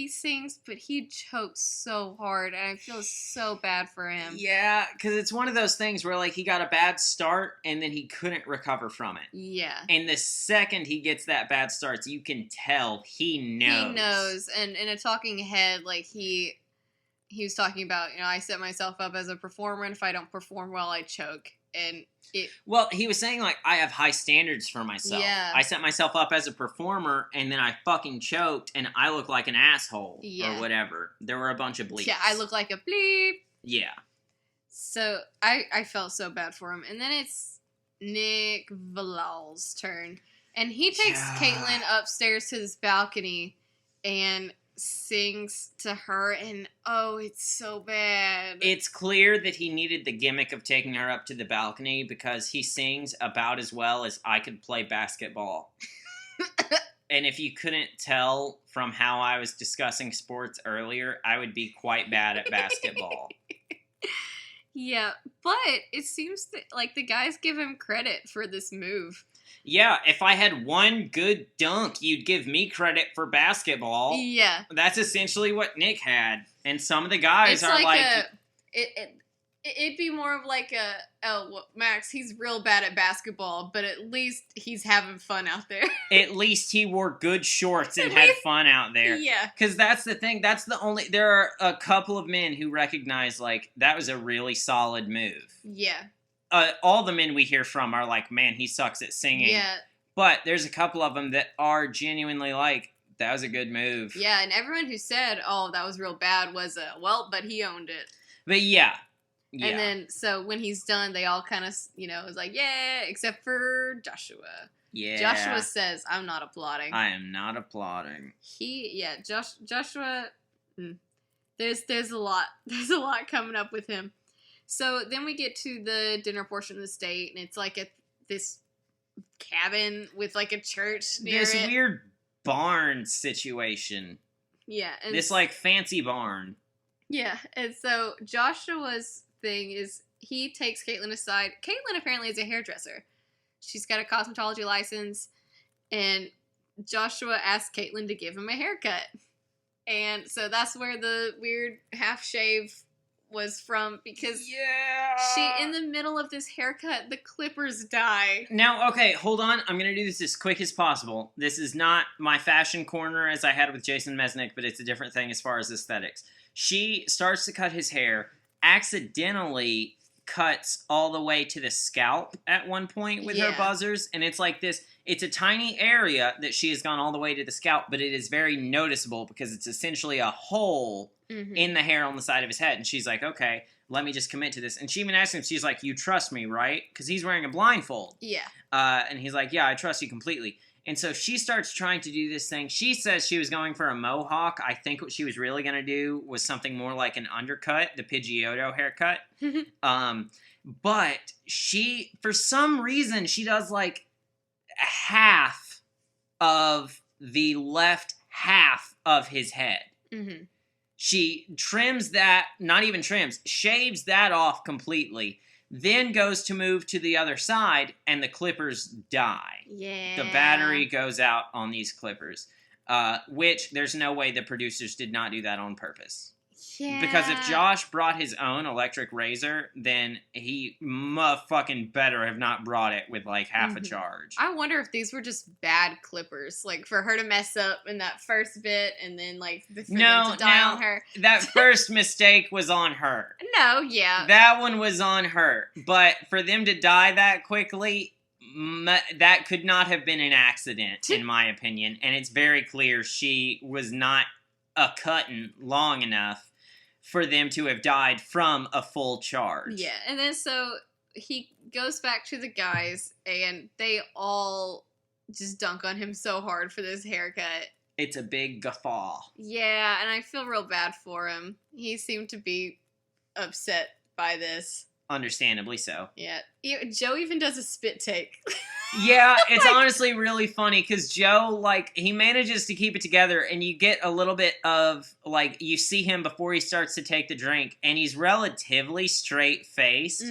sings, but he chokes so hard, and I feel so bad for him. Yeah, because it's one of those things where like he got a bad start and then he couldn't recover from it. Yeah. And the second he gets that bad start, you can tell he knows. He knows, and in a talking head, like he was talking about, I set myself up as a performer, and if I don't perform well, I choke. And well, he was saying, like, I have high standards for myself. Yeah. I set myself up as a performer, and then I fucking choked, and I look like an asshole, or whatever. There were a bunch of bleeps. Yeah, I look like a bleep. Yeah. So, I felt so bad for him. And then it's Nick Vilal's turn. And he takes Caitlin upstairs to this balcony, and sings to her, and oh, it's so bad. It's clear that he needed the gimmick of taking her up to the balcony because he sings about as well as I could play basketball. And if you couldn't tell from how I was discussing sports earlier, I would be quite bad at basketball. Yeah, but it seems that, like, the guys give him credit for this move. Yeah, if I had one good dunk, you'd give me credit for basketball. Yeah. That's essentially what Nick had. And some of the guys are like... It'd be more of like Max, he's real bad at basketball, but at least he's having fun out there. At least he wore good shorts and had fun out there. Yeah. Because that's the thing. There are a couple of men who recognize, like, that was a really solid move. Yeah. All the men we hear from are like, man, he sucks at singing. Yeah. But there's a couple of them that are genuinely like, that was a good move. Yeah, and everyone who said, oh, that was real bad was, but he owned it. But yeah. And then, so when he's done, they all kind of, was like, yeah, except for Joshua. Yeah. Joshua says, I'm not applauding. I am not applauding. Joshua, there's a lot coming up with him. So then we get to the dinner portion of the state, and it's like this cabin with like a church near this it. weird barn situation. Yeah. And This, like, fancy barn. Yeah, and so Joshua's thing is he takes Caitlyn aside. Caitlyn apparently is a hairdresser. She's got a cosmetology license, and Joshua asks Caitlyn to give him a haircut. And so that's where the weird half shave was from, because she, in the middle of this haircut, the clippers die. Now, okay, hold on. I'm going to do this as quick as possible. This is not my fashion corner as I had with Jason Mesnick, but it's a different thing as far as aesthetics. She starts to cut his hair, accidentally cuts all the way to the scalp at one point with her buzzers, and it's like this. It's a tiny area that she has gone all the way to the scalp, but it is very noticeable because it's essentially a hole in the hair on the side of his head. And she's like, okay, let me just commit to this. And she even asks him, she's like, you trust me, right? Because he's wearing a blindfold. Yeah. And he's like, yeah, I trust you completely. And so she starts trying to do this thing. She says she was going for a mohawk. I think what she was really going to do was something more like an undercut, the Pidgeotto haircut. But she, for some reason, she does like half of the left half of his head. She trims that, not even trims, shaves that off completely, then goes to move to the other side, and the clippers die. Yeah. The battery goes out on these clippers, which there's no way the producers did not do that on purpose. Yeah. Because if Josh brought his own electric razor, then he fucking better have not brought it with like half a charge. I wonder if these were just bad clippers, like for her to mess up in that first bit, and then like for them to die on her. That first mistake was on her. No, yeah, that one was on her. But for them to die that quickly, that could not have been an accident, in my opinion. And it's very clear she was not cutting long enough for them to have died from a full charge. Yeah, and then so he goes back to the guys, and they all just dunk on him so hard for this haircut. It's a big guffaw. Yeah, and I feel real bad for him. He seemed to be upset by this. Understandably so. Yeah. Joe even does a spit take. Yeah, it's honestly really funny because Joe, like, he manages to keep it together, and you get a little bit of, like, you see him before he starts to take the drink, and he's relatively straight-faced,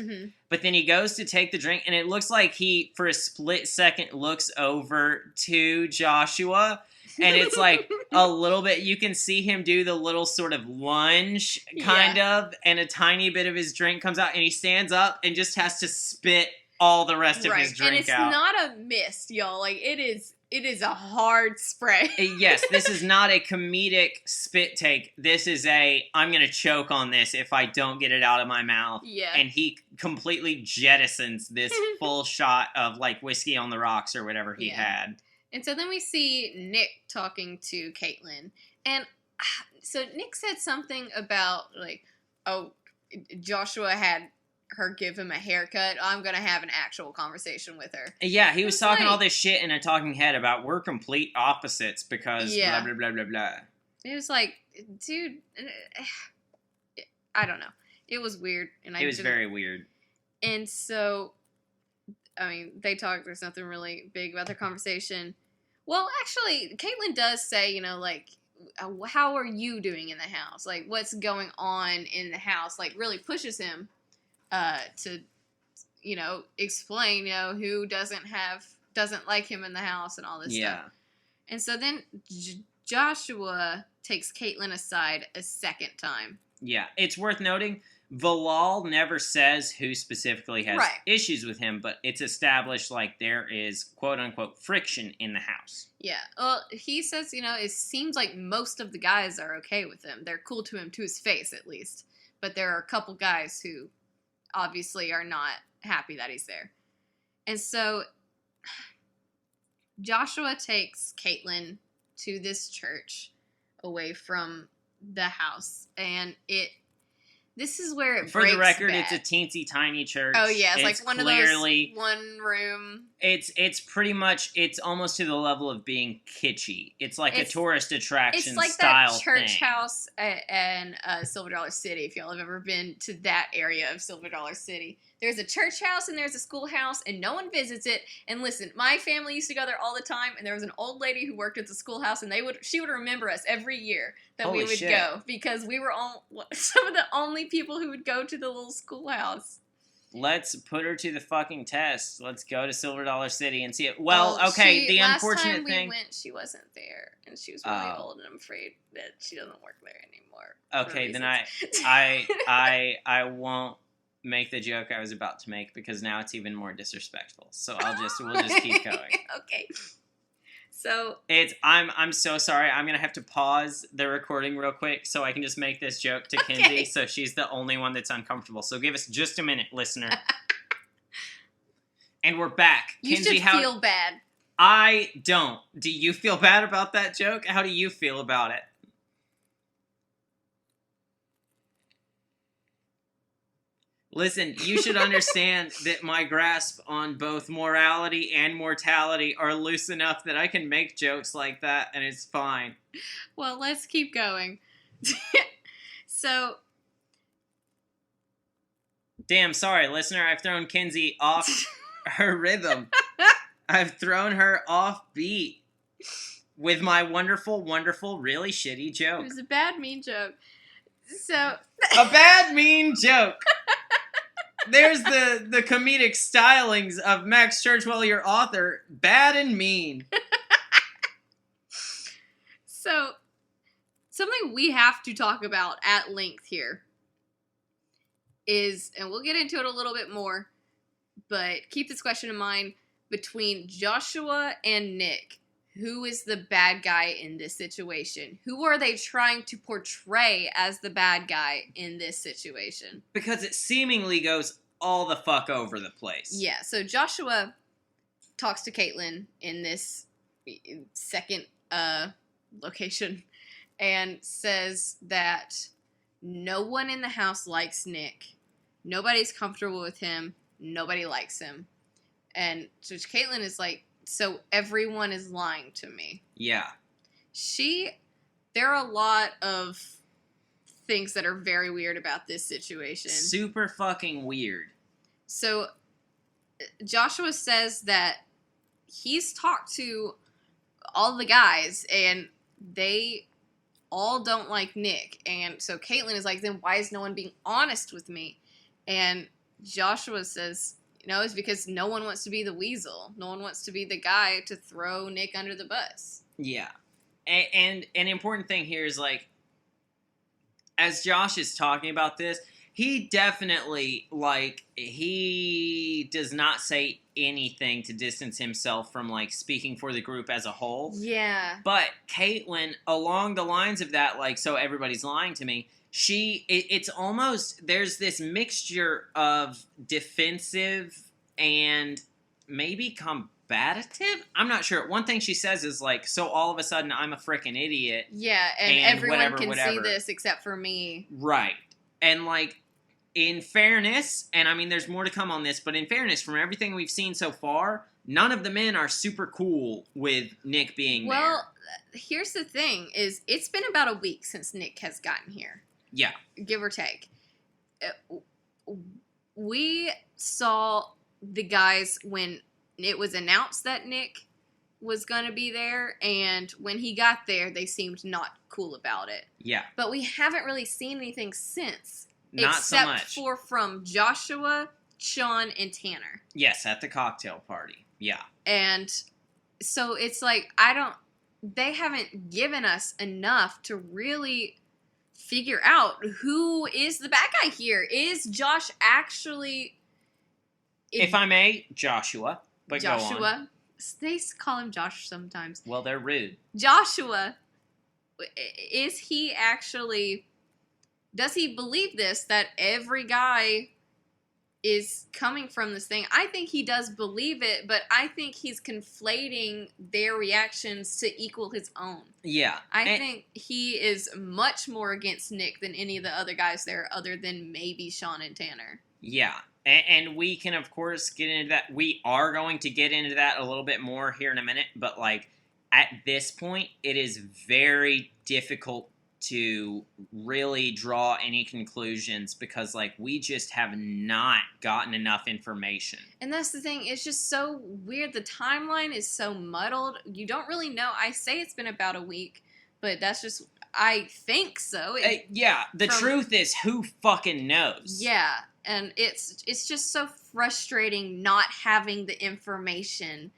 but then he goes to take the drink, and it looks like he, for a split second, looks over to Joshua, and it's like a little bit, you can see him do the little sort of lunge, kind of, and a tiny bit of his drink comes out, and he stands up and just has to spit all the rest of his drink out. And it's not a mist, y'all. Like, it is a hard spray. Yes, this is not a comedic spit take. This is I'm going to choke on this if I don't get it out of my mouth. Yeah. And he completely jettisons this full shot of, like, whiskey on the rocks or whatever he had. And so then we see Nick talking to Caitlyn. And so Nick said something about, like, oh, Joshua had her give him a haircut. I'm going to have an actual conversation with her. Yeah, he was talking all this shit in a talking head about we're complete opposites because blah, blah, blah, blah, blah. It was like, dude, I don't know. It was weird. And it was very weird. And so, I mean, they talk, there's nothing really big about their conversation. Well, actually, Caitlyn does say, you know, like, how are you doing in the house? Like, what's going on in the house? Like, really pushes him to, you know, explain, you know, who doesn't like him in the house and all this stuff. And so then Joshua takes Caitlyn aside a second time. Yeah. It's worth noting, Valal never says who specifically has issues with him, but it's established like there is quote-unquote friction in the house. Yeah. Well, he says, you know, it seems like most of the guys are okay with him. They're cool to him, to his face at least. But there are a couple guys who obviously are not happy that he's there. And so Joshua takes Caitlyn to this church away from the house, and this is where it breaks For the record, bad. It's a teensy tiny church. Oh yeah, it's like one of those one room. It's pretty much, it's almost to the level of being kitschy. It's like a tourist attraction it's like style that church thing. House in Silver Dollar City. If y'all have ever been to that area of Silver Dollar City, there's a church house and there's a schoolhouse, and no one visits it. And listen, my family used to go there all the time, and there was an old lady who worked at the schoolhouse, and she would remember us every year that we Holy would shit. go, because we were some of the only people who would go to the little schoolhouse. Let's put her to the fucking test. Let's go to Silver Dollar City and see it. Well, Well, okay, the last unfortunate time thing... we went, she wasn't there, and she was really old, and I'm afraid that she doesn't work there anymore. Okay, then reasons. I won't make the joke I was about to make, because now it's even more disrespectful. So we'll just keep going. Okay. So I'm so sorry. I'm gonna have to pause the recording real quick so I can just make this joke to Kinsey. Okay. So she's the only one that's uncomfortable. So give us just a minute, listener. And we're back. You Kinsey, should feel bad. I don't. Do you feel bad about that joke? How do you feel about it? Listen, you should understand that my grasp on both morality and mortality are loose enough that I can make jokes like that, and it's fine. Well, let's keep going. So, Damn, sorry, listener. I've thrown Kinsey off her rhythm. I've thrown her off beat with my wonderful, wonderful, really shitty it joke. was a bad, mean joke. So, A bad, mean joke. There's the comedic stylings of Max Churchwell, your author. Bad and mean. So, something we have to talk about at length here is, and we'll get into it a little bit more, but keep this question in mind, between Joshua and Nick, who is the bad guy in this situation? Who are they trying to portray as the bad guy in this situation? Because it seemingly goes all the fuck over the place. Yeah, so Joshua talks to Caitlin in this second location and says that no one in the house likes Nick. Nobody's comfortable with him. Nobody likes him. And so Caitlin is like, so everyone is lying to me. Yeah. There are a lot of things that are very weird about this situation. Super fucking weird. So Joshua says that he's talked to all the guys and they all don't like Nick. And so Caitlin is like, then why is no one being honest with me? And Joshua says, it's because no one wants to be the weasel. No one wants to be the guy to throw Nick under the bus. Yeah. And an important thing here is, like, as Josh is talking about this, he definitely, like, he does not say anything to distance himself from, like, speaking for the group as a whole. Yeah. But Caitlin, along the lines of that, like, so everybody's lying to me, it's almost, there's this mixture of defensive and maybe combative? I'm not sure. One thing she says is, like, so all of a sudden I'm a frickin' idiot. Yeah, and everyone can whatever. see this except for me. Right. And, like, in fairness, and I mean there's more to come on this, but in fairness, from everything we've seen so far, none of the men are super cool with Nick being there. Well, here's the thing, is it's been about a week since Nick has gotten here. Yeah. Give or take. We saw the guys when it was announced that Nick was going to be there, and when he got there, they seemed not cool about it. Yeah. But we haven't really seen anything since. Not so much. Except for from Joshua, Sean, and Tanner. Yes, at the cocktail party. Yeah. And so it's like, they haven't given us enough to really figure out who is the bad guy here. Is Josh actually... If I may, Joshua. But Joshua. Go on. They call him Josh sometimes. Well, they're rude. Joshua, is he actually... Does he believe this, that every guy is coming from this thing? I think he does believe it, but I think he's conflating their reactions to equal his own. Yeah. I think he is much more against Nick than any of the other guys there, other than maybe Sean and Tanner. Yeah. And we can, of course, get into that. We are going to get into that a little bit more here in a minute, but, like, at this point, it is very difficult to really draw any conclusions because, like, we just have not gotten enough information. And that's the thing. It's just so weird. The timeline is so muddled. You don't really know. I say it's been about a week, but that's just, I think so. Yeah, the truth is, who fucking knows? Yeah, and it's just so frustrating not having the information.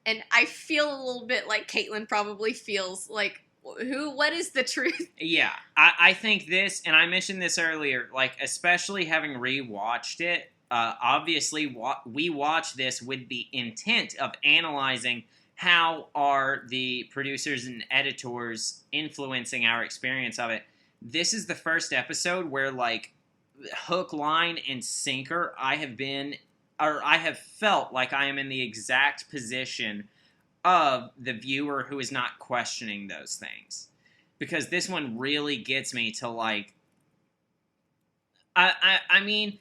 And I feel a little bit like Caitlin probably feels like, what is the truth? Yeah, I think this, and I mentioned this earlier, like, especially having rewatched it, obviously we watched this with the intent of analyzing how are the producers and editors influencing our experience of it. This is the first episode where, like, hook, line, and sinker, I have felt like I am in the exact position of the viewer who is not questioning those things. Because this one really gets me to, like, I mean,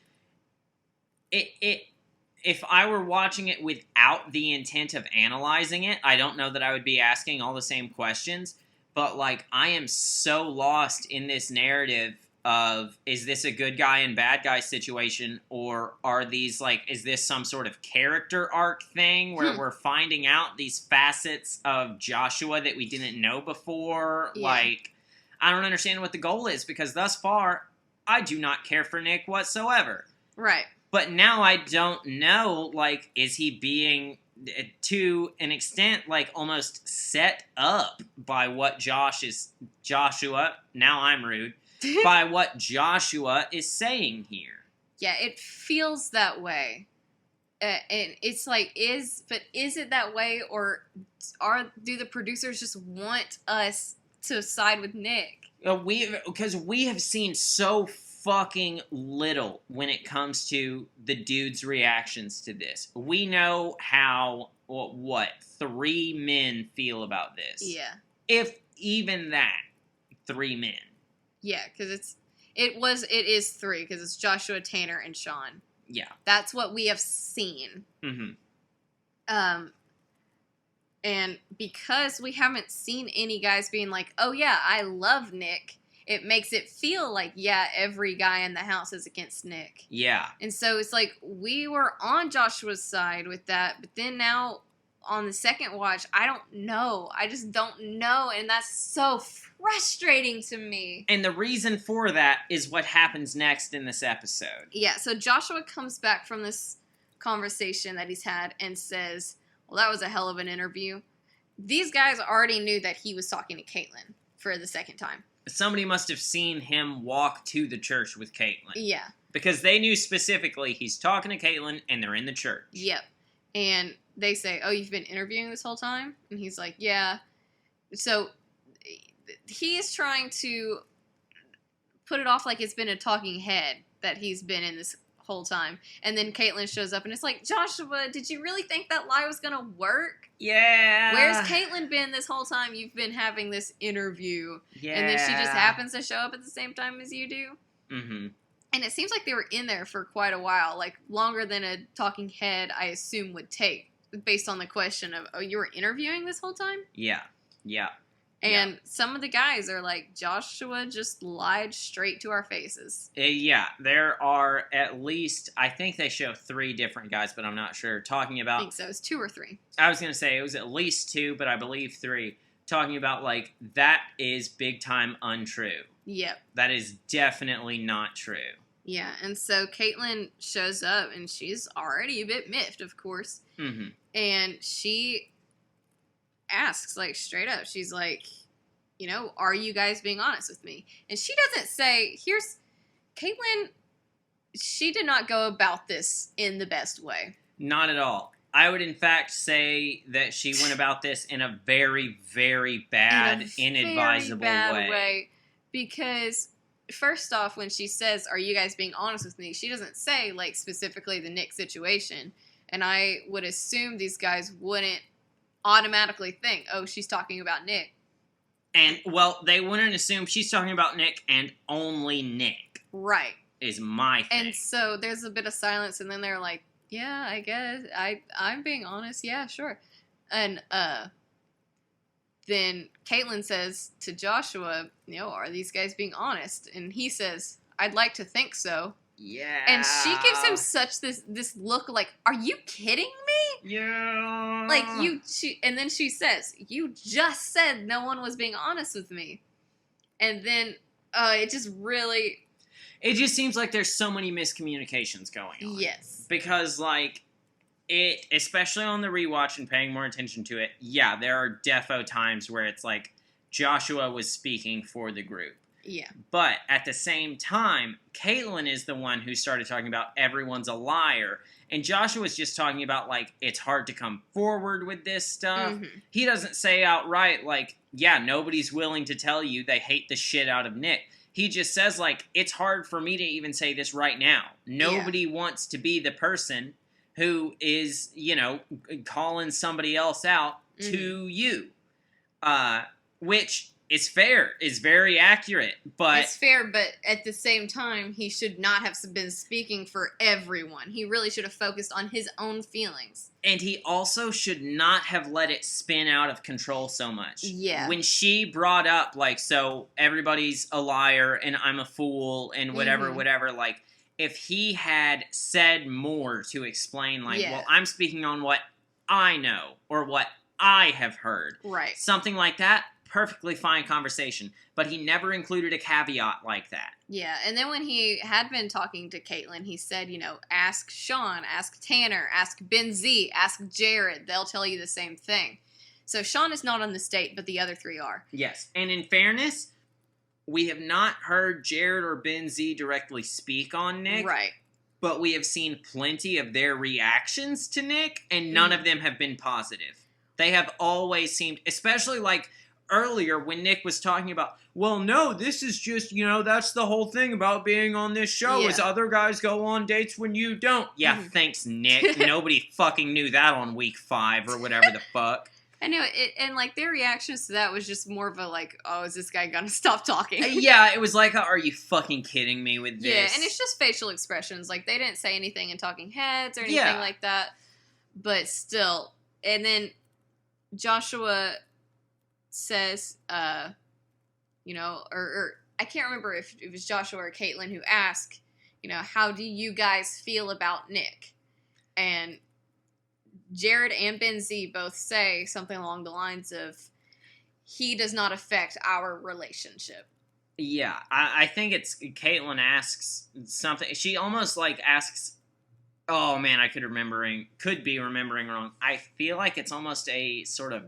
if I were watching it without the intent of analyzing it, I don't know that I would be asking all the same questions, but, like, I am so lost in this narrative of, is this a good guy and bad guy situation, or are these, like, is this some sort of character arc thing where we're finding out these facets of Joshua that we didn't know before? Yeah. Like, I don't understand what the goal is, because thus far, I do not care for Nick whatsoever. Right. But now I don't know, like, is he being, to an extent, like, almost set up by what Joshua, now I'm rude, by what Joshua is saying here. Yeah, it feels that way. And it's like, is it that way, or do the producers just want us to side with Nick? Because we have seen so fucking little when it comes to the dude's reactions to this. We know how, what, 3 men feel about this. Yeah. If even that, 3 men. Yeah, because it is 3, because it's Joshua, Tanner, and Sean. Yeah. That's what we have seen. Mm-hmm. And because we haven't seen any guys being like, oh yeah, I love Nick, it makes it feel like, yeah, every guy in the house is against Nick. Yeah. And so it's like, we were on Joshua's side with that, but then now on the second watch, I don't know. I just don't know, and that's so frustrating to me. And the reason for that is what happens next in this episode. Yeah, so Joshua comes back from this conversation that he's had and says, well, that was a hell of an interview. These guys already knew that he was talking to Caitlin for the second time. Somebody must have seen him walk to the church with Caitlin. Yeah. Because they knew specifically he's talking to Caitlin and they're in the church. Yep. And they say, oh, you've been interviewing this whole time? And he's like, yeah. So he is trying to put it off like it's been a talking head that he's been in this whole time. And then Caitlin shows up and it's like, Joshua, did you really think that lie was going to work? Yeah. Where's Caitlin been this whole time you've been having this interview? Yeah. And then she just happens to show up at the same time as you do? Mm-hmm. And it seems like they were in there for quite a while, like longer than a talking head, I assume, would take, based on the question of, oh, you were interviewing this whole time? Yeah. Yeah. And some of the guys are like, Joshua just lied straight to our faces. Yeah, there are at least, I think they show 3 different guys, but I'm not sure, talking about... I think so. It's 2 or 3. I was going to say it was at least 2, but I believe 3, talking about, like, that is big time untrue. Yep. That is definitely not true. Yeah, and so Caitlin shows up, and she's already a bit miffed, of course. Mm-hmm. And she asks, like, straight up, she's like, you know, are you guys being honest with me? And she doesn't say, Caitlin, she did not go about this in the best way. Not at all. I would, in fact, say that she went about this in a very, very bad, inadvisable way. Because, first off, when she says, are you guys being honest with me, she doesn't say, like, specifically the Nick situation. And I would assume these guys wouldn't automatically think, oh, she's talking about Nick. And, well, they wouldn't assume she's talking about Nick and only Nick. Right. Is my thing. And so there's a bit of silence, and then they're like, yeah, I guess. I'm being honest. Yeah, sure. And then Caitlin says to Joshua, are these guys being honest? And he says, I'd like to think so. Yeah. And she gives him such this look like, are you kidding me? Yeah. Like, and then she says, you just said no one was being honest with me. And then it just really... It just seems like there's so many miscommunications going on. Yes. Because, like, especially on the rewatch and paying more attention to it, yeah, there are defo times where it's like Joshua was speaking for the group. Yeah. But at the same time, Caitlin is the one who started talking about everyone's a liar. And Joshua's just talking about, like, it's hard to come forward with this stuff. Mm-hmm. He doesn't say outright, like, yeah, nobody's willing to tell you they hate the shit out of Nick. He just says, like, it's hard for me to even say this right now. Nobody wants to be the person who is, calling somebody else out to you. Which is fair, is very accurate, but... It's fair, but at the same time, he should not have been speaking for everyone. He really should have focused on his own feelings. And he also should not have let it spin out of control so much. Yeah. When she brought up, like, so everybody's a liar and I'm a fool and whatever, like, if he had said more to explain, like, well, I'm speaking on what I know or what I have heard. Right. Something like that, perfectly fine conversation. But he never included a caveat like that. Yeah, and then when he had been talking to Caitlin, he said, ask Sean, ask Tanner, ask Ben Z, ask Jared. They'll tell you the same thing. So Sean is not on this date, but the other three are. Yes, and in fairness, we have not heard Jared or Ben Z directly speak on Nick. Right. But we have seen plenty of their reactions to Nick, and none of them have been positive. They have always seemed, especially like earlier when Nick was talking about, well, no, this is just, that's the whole thing about being on this show is other guys go on dates when you don't. Yeah, thanks, Nick. Nobody fucking knew that on week 5 or whatever the fuck. I know, and like their reactions to that was just more of a like, oh, is this guy gonna stop talking? Yeah, it was like, are you fucking kidding me with this? Yeah, and it's just facial expressions. Like they didn't say anything in Talking Heads or anything like that, but still. And then Joshua says, or I can't remember if it was Joshua or Caitlin who asked, how do you guys feel about Nick? And Jared and Ben Z both say something along the lines of, he does not affect our relationship. Yeah, I think it's Caitlin asks something. She almost like asks, oh man, I could be remembering wrong. I feel like it's almost a sort of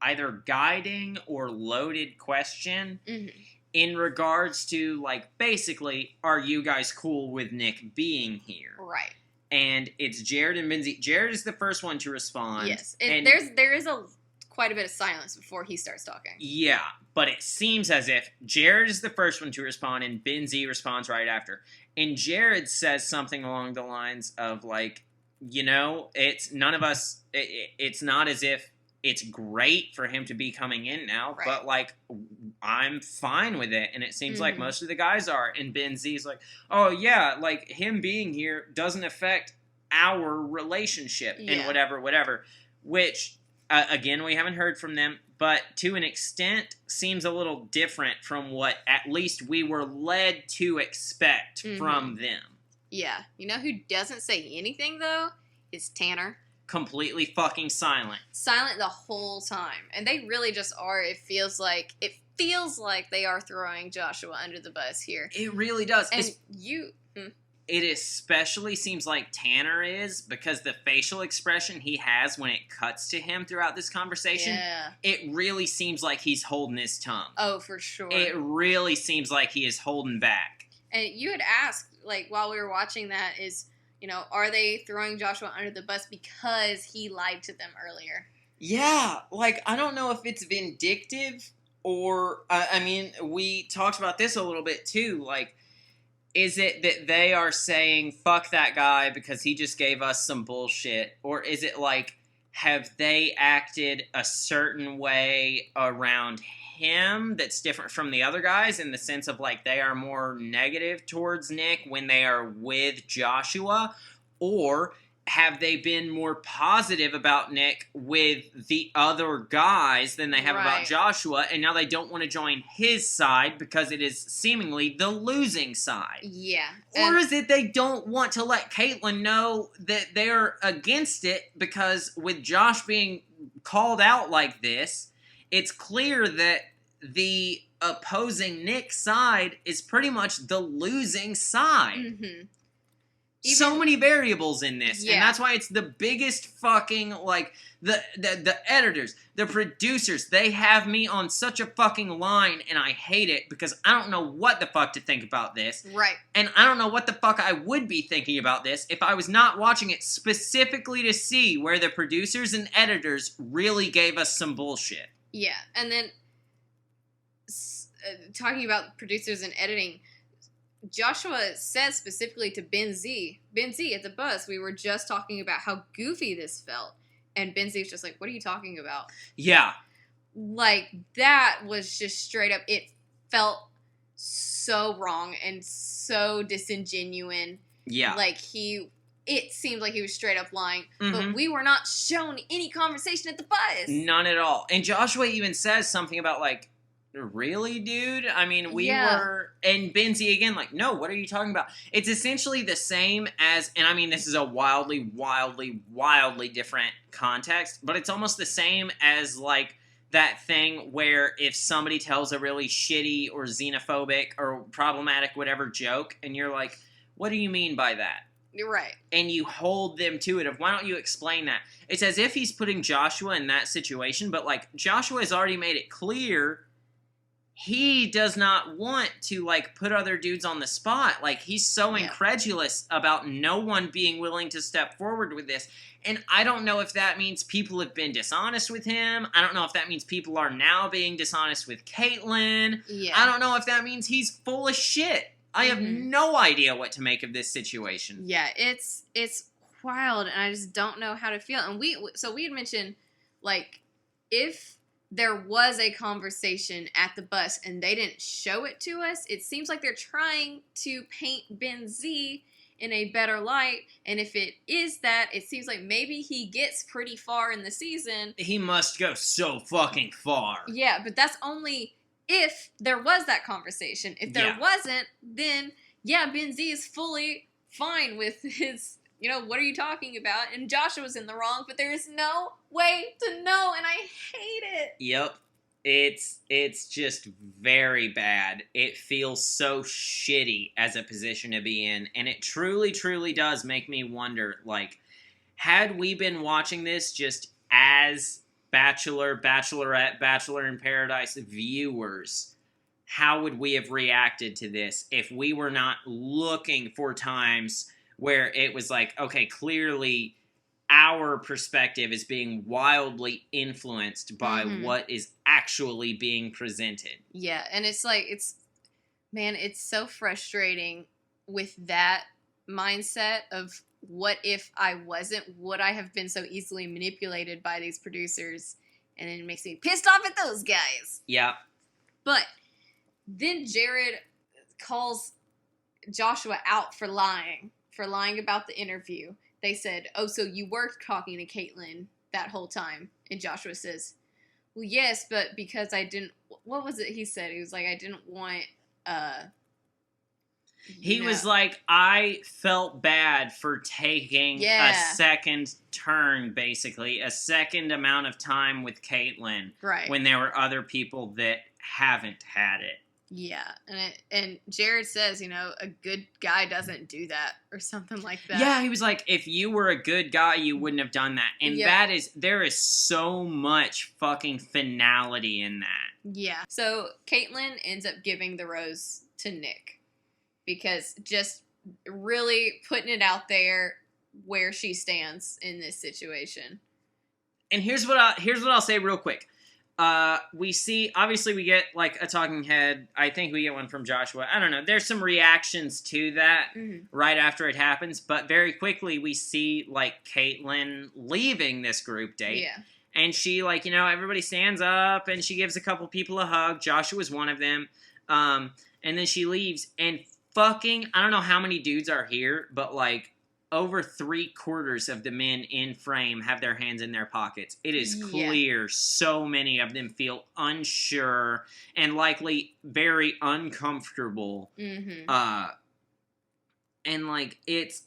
either guiding or loaded question in regards to, like, basically, are you guys cool with Nick being here? Right. And it's Jared and Benzie. Jared is the first one to respond. Yes. There is quite a bit of silence before he starts talking. Yeah, but it seems as if Jared is the first one to respond and Benzie responds right after. And Jared says something along the lines of, like, it's none of us, it's not as if it's great for him to be coming in now, but, like, I'm fine with it, and it seems like most of the guys are. And Ben Z's like, oh, yeah, like, him being here doesn't affect our relationship and whatever, which, again, we haven't heard from them, but to an extent seems a little different from what at least we were led to expect from them. Yeah. You know who doesn't say anything, though? Is Tanner. Completely fucking silent. Silent the whole time. And they really just are. It feels like they are throwing Joshua under the bus here. It really does. And It especially seems like Tanner is, because the facial expression he has when it cuts to him throughout this conversation, it really seems like he's holding his tongue. Oh, for sure. It really seems like he is holding back. And you had asked, like, while we were watching that, are they throwing Joshua under the bus because he lied to them earlier? Yeah, like, I don't know if it's vindictive or, we talked about this a little bit too, like, is it that they are saying, fuck that guy because he just gave us some bullshit? Or is it like, have they acted a certain way around him that's different from the other guys in the sense of, like, they are more negative towards Nick when they are with Joshua? Or have they been more positive about Nick with the other guys than they have about Right. Joshua, and now they don't want to join his side because it is seemingly the losing side? Yeah. Or is it they don't want to let Caitlyn know that they're against it because with Josh being called out like this, it's clear that the opposing Nick side is pretty much the losing side. Mm-hmm. So many variables in this, Yeah. and that's why it's the biggest fucking, like, the editors, the producers, they have me on such a fucking line, and I hate it because I don't know what the fuck to think about this. Right. And I don't know what the fuck I would be thinking about this if I was not watching it specifically to see where the producers and editors really gave us some bullshit. Yeah. And then, talking about producers and editing, Joshua says specifically to Ben Z, at the bus, we were just talking about how goofy this felt. And Ben Z's just like, what are you talking about? Yeah. Like, that was just straight up, it felt so wrong and so disingenuine. Yeah. Like, it seemed like he was straight up lying. Mhm. But we were not shown any conversation at the bus. None at all. And Joshua even says something about, like, really, dude? I mean, we were... And Benzie again, like, no, what are you talking about? It's essentially the same as... And I mean, this is a wildly, wildly, wildly different context. But it's almost the same as, like, that thing where if somebody tells a really shitty or xenophobic or problematic whatever joke, and you're like, what do you mean by that? You're right. And you hold them to it of, why don't you explain that? It's as if he's putting Joshua in that situation, but, like, Joshua has already made it clear he does not want to, like, put other dudes on the spot. Like, he's so incredulous about no one being willing to step forward with this. And I don't know if that means people have been dishonest with him. I don't know if that means people are now being dishonest with Caitlyn. Yeah. I don't know if that means he's full of shit. I have no idea what to make of this situation. Yeah, it's wild, and I just don't know how to feel. And we had mentioned, like, if there was a conversation at the bus and they didn't show it to us, it seems like they're trying to paint Ben Z in a better light. And if it is that, it seems like maybe he gets pretty far in the season. He must go so fucking far. Yeah, but that's only if there was that conversation. If there wasn't, then, Ben Z is fully fine with his... what are you talking about? And Joshua's in the wrong, but there is no way to know, and I hate it. Yep. It's just very bad. It feels so shitty as a position to be in, and it truly, truly does make me wonder, like, had we been watching this just as Bachelor, Bachelorette, Bachelor in Paradise viewers, how would we have reacted to this if we were not looking for times where it was like, okay, clearly our perspective is being wildly influenced by what is actually being presented. Yeah, and it's like, it's so frustrating with that mindset of what if I wasn't, would I have been so easily manipulated by these producers? And then it makes me pissed off at those guys. Yeah. But then Jared calls Joshua out for lying about the interview. They said, oh, so you were talking to Caitlyn that whole time. And Joshua says, well, yes, but because I didn't, what was it he said? He was like, I didn't want, he was like, I felt bad for taking a second turn, basically, a second amount of time with Caitlyn. Right. When there were other people that haven't had it. Yeah, and Jared says, a good guy doesn't do that, or something like that. Yeah, he was like, if you were a good guy, you wouldn't have done that. And there is so much fucking finality in that. Yeah. So Caitlyn ends up giving the rose to Nick, because just really putting it out there where she stands in this situation. And here's what I'll say real quick. We see, obviously we get, like, a talking head. I think we get one from Joshua. I don't know. There's some reactions to that right after it happens, but very quickly we see, like, Caitlyn leaving this group date. Yeah. And she, like, everybody stands up and she gives a couple people a hug. Joshua's one of them. And then she leaves, and fucking, I don't know how many dudes are here, but, like, over 3/4 of the men in frame have their hands in their pockets. It is clear so many of them feel unsure and likely very uncomfortable. Mm-hmm. And like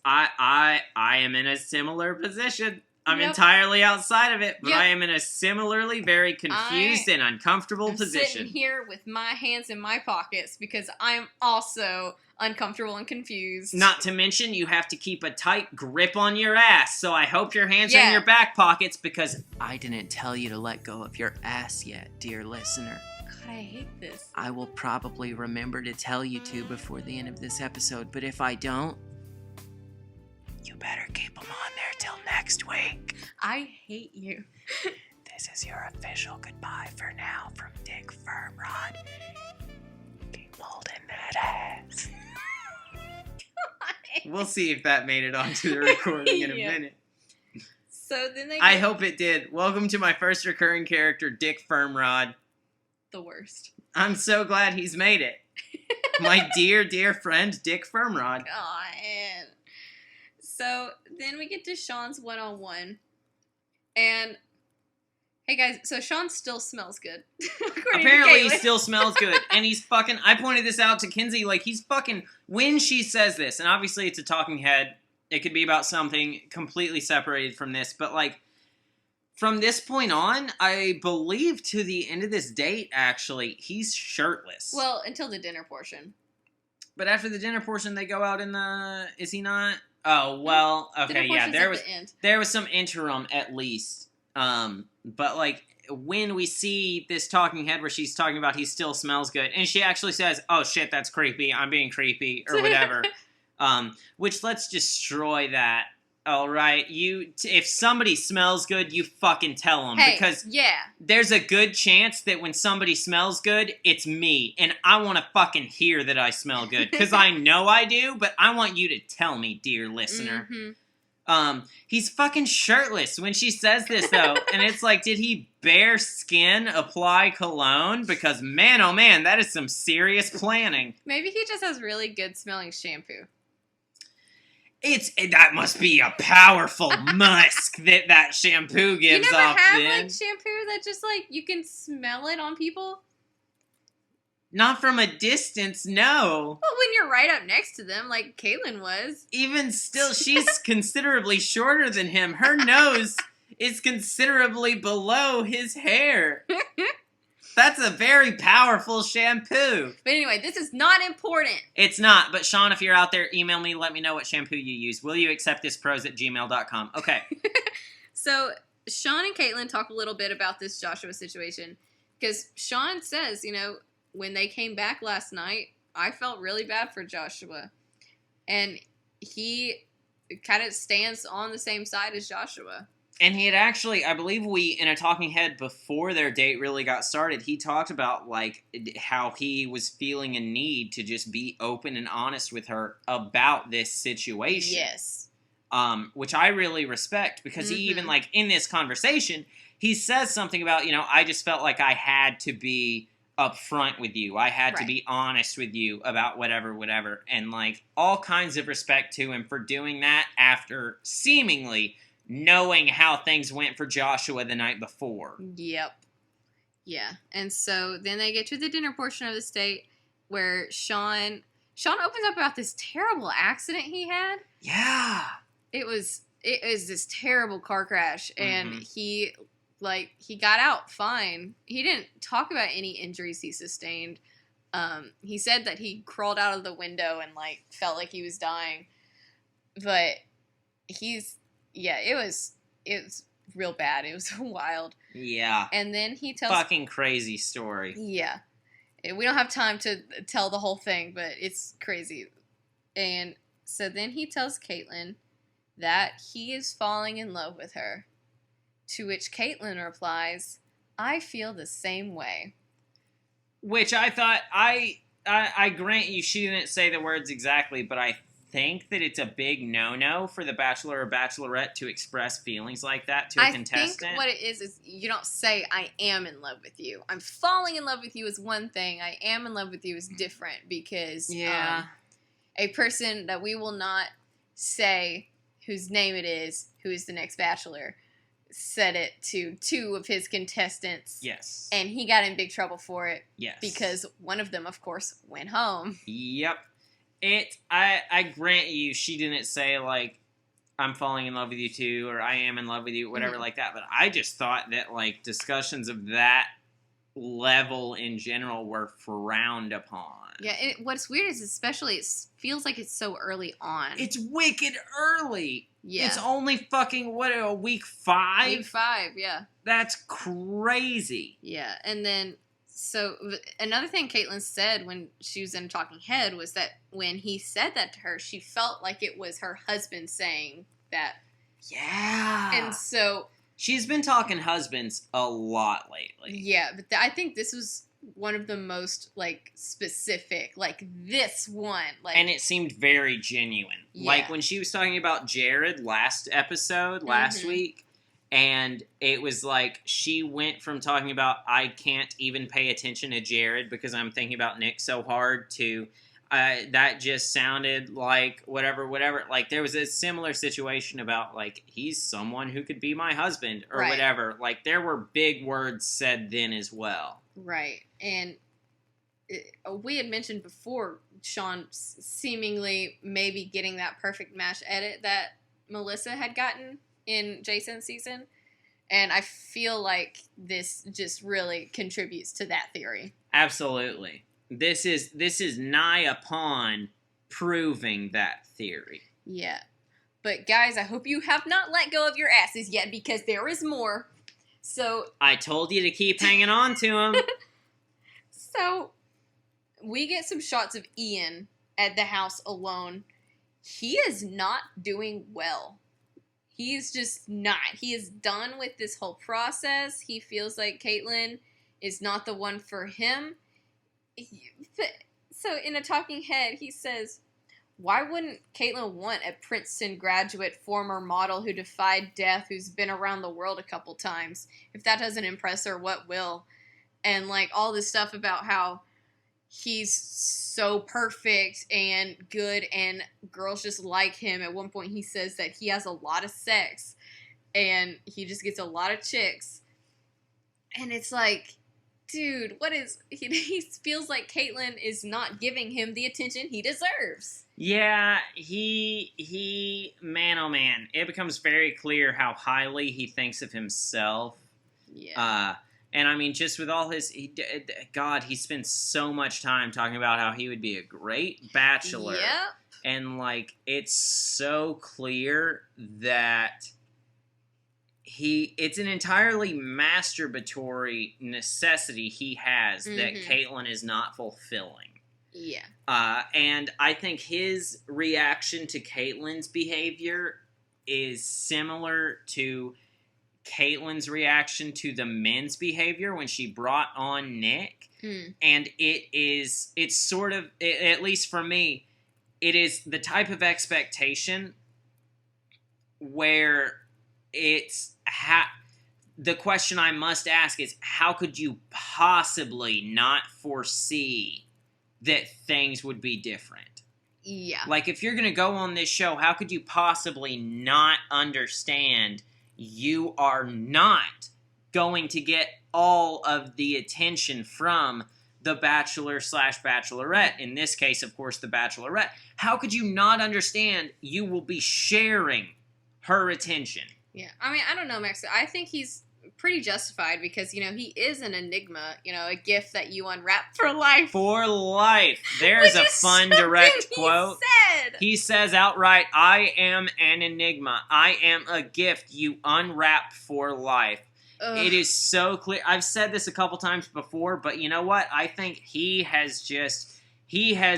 I am in a similar position. I'm Yep. entirely outside of it, but Yep. I am in a similarly very confused and uncomfortable I'm position. sitting here with my hands in my pockets because I'm also uncomfortable and confused. Not to mention, you have to keep a tight grip on your ass, so I hope your hands are in Yeah. your back pockets because I didn't tell you to let go of your ass yet, dear listener. God, I hate this. I will probably remember to tell you to before the end of this episode, but if I don't, you better keep them on there till next week. I hate you. This is your official goodbye for now from Dick Firmrod. Keep holding that ass. We'll see if that made it onto the recording in a Yeah. minute. So then they I get hope it did. Welcome to my first recurring character, Dick Firmrod. the worst. I'm so glad he's made it. My dear, dear friend, Dick Firmrod. God. So then we get to Sean's one-on-one. And, hey guys, so Sean still smells good. According Apparently to he Caitlin. still smells good. And he's fucking... I pointed this out to Kinsey. Like, he's fucking... When she says this, and obviously it's a talking head. It could be about something completely separated from this. But, like, from this point on, I believe to the end of this date, actually, he's shirtless. Well, until the dinner portion. But after the dinner portion, they go out in the... Is he not? Oh, well, okay, Dinner yeah. portion's at the end. There was some interim, at least. But, like, when we see this talking head where she's talking about he still smells good, and she actually says, oh, shit, that's creepy, I'm being creepy, or whatever. Which, let's destroy that. All right, if somebody smells good, you fucking tell them. Hey, because yeah. there's a good chance that when somebody smells good, it's me. And I want to fucking hear that I smell good. Because I know I do, but I want you to tell me, dear listener. Mm-hmm. He's fucking shirtless when she says this, though. And it's like, did he bare skin apply cologne? Because, man, oh man, that is some serious planning. Maybe he just has really good smelling shampoo. That must be a powerful musk that shampoo gives You never off have then. like shampoo that just like you can smell it on people? Not from a distance, no. Well, when you're right up next to them, like Caitlin was. Even still, she's considerably shorter than him. Her nose is considerably below his hair. That's a very powerful shampoo. But anyway, this is not important. It's not, but Sean, if you're out there, email me, let me know what shampoo you use. Will you accept this prose@gmail.com? Okay. So, Sean and Caitlin talk a little bit about this Joshua situation. Because Sean says, when they came back last night, I felt really bad for Joshua. And he kind of stands on the same side as Joshua. And he had actually, I believe in a talking head before their date really got started, he talked about, like, how he was feeling a need to just be open and honest with her about this situation. Yes. Which I really respect, because he even, like, in this conversation, he says something about, I just felt like I had to be upfront with you. I had to be honest with you about whatever. And, like, all kinds of respect to him for doing that after seemingly knowing how things went for Joshua the night before. Yep. Yeah. And so then they get to the dinner portion of the date where Sean opens up about this terrible accident he had. Yeah. It was this terrible car crash, and he got out fine. He didn't talk about any injuries he sustained. He said that he crawled out of the window and like felt like he was dying. But it was real bad. It was wild. Yeah. And then he tells... Fucking crazy story. Yeah. We don't have time to tell the whole thing, but it's crazy. And so then he tells Caitlin that he is falling in love with her. To which Caitlin replies, I feel the same way. Which I thought, I grant you, she didn't say the words exactly, but I think that it's a big no-no for the Bachelor or Bachelorette to express feelings like that to a contestant. I think what it is you don't say, I am in love with you. I'm falling in love with you is one thing. I am in love with you is different, because a person that we will not say whose name it is, who is the next Bachelor, said it to 2 of his contestants. Yes. And he got in big trouble for it. Yes. Because one of them, of course, went home. Yep. I grant you, she didn't say, like, I'm falling in love with you too, or I am in love with you, whatever like that. But I just thought that, like, discussions of that level in general were frowned upon. Yeah, what's weird is especially it feels like it's so early on. It's wicked early. Yeah. It's only fucking, week 5? Week 5, yeah. That's crazy. Yeah, and then, so, another thing Caitlyn said when she was in Talking Head was that when he said that to her, she felt like it was her husband saying that. Yeah. And so... She's been talking husbands a lot lately. Yeah, but I think this was one of the most, like, specific, like, this one. Like, and it seemed very genuine. Yeah. Like, when she was talking about Jared last week, and it was like, she went from talking about, I can't even pay attention to Jared because I'm thinking about Nick so hard, to... that just sounded like whatever. Like, there was a similar situation about, like, he's someone who could be my husband or whatever. Like, there were big words said then as well. Right. And we had mentioned before Sean seemingly maybe getting that perfect match edit that Melissa had gotten in Jason's season. And I feel like this just really contributes to that theory. Absolutely. This is nigh upon proving that theory. Yeah. But guys, I hope you have not let go of your asses yet, because there is more. So I told you to keep hanging on to them. So we get some shots of Ian at the house alone. He is not doing well. He is just not. He is done with this whole process. He feels like Caitlyn is not the one for him. So in a Talking Head, he says, why wouldn't Caitlyn want a Princeton graduate, former model who defied death, who's been around the world a couple times? If that doesn't impress her, what will? And, like, all this stuff about how he's so perfect and good and girls just like him. At one point he says that he has a lot of sex and he just gets a lot of chicks. And it's like, dude, what is... He feels like Caitlyn is not giving him the attention he deserves. Yeah, he... Man, oh man. It becomes very clear how highly he thinks of himself. Yeah. And I mean, just with all his... God, he spends so much time talking about how he would be a great bachelor. Yep. And, like, it's so clear that... It's an entirely masturbatory necessity he has that Caitlyn is not fulfilling. Yeah. And I think his reaction to Caitlyn's behavior is similar to Caitlyn's reaction to the men's behavior when she brought on Nick. And it's sort of, at least for me, it is the type of expectation where it's... the question I must ask is, how could you possibly not foresee that things would be different? Yeah. Like, if you're going to go on this show, how could you possibly not understand you are not going to get all of the attention from the Bachelor/Bachelorette? In this case, of course, the Bachelorette. How could you not understand you will be sharing her attention? Yeah, I mean, I don't know, Max. I think he's pretty justified because, you know, he is an enigma, you know, a gift that you unwrap for life. For life. There's a fun, direct quote. He says outright, I am an enigma. I am a gift you unwrap for life. Ugh. It is so clear. I've said this a couple times before, but you know what? I think he has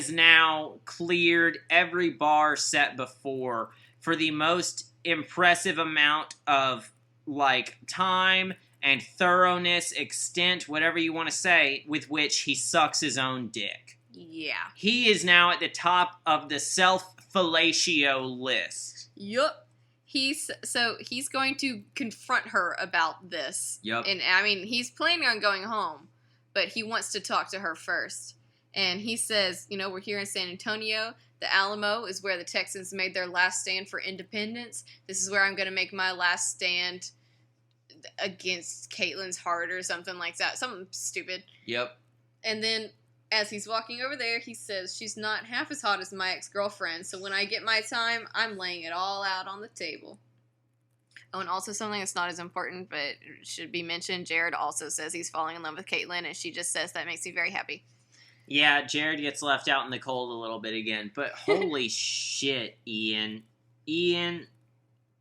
now cleared every bar set before for the most impressive amount of, like, time and thoroughness, extent, whatever you want to say, with which he sucks his own dick. Yeah. He is now at the top of the self-fellatio list. Yup. He's going to confront her about this. Yep. And, I mean, he's planning on going home, but he wants to talk to her first. And he says, we're here in San Antonio. The Alamo is where the Texans made their last stand for independence. This is where I'm going to make my last stand against Caitlyn's heart or something like that. Something stupid. Yep. And then as he's walking over there, he says, she's not half as hot as my ex-girlfriend, so when I get my time, I'm laying it all out on the table. Oh, and also something that's not as important, but should be mentioned, Jared also says he's falling in love with Caitlyn, and she just says that makes me very happy. Yeah, Jared gets left out in the cold a little bit again, but holy shit, Ian. Ian,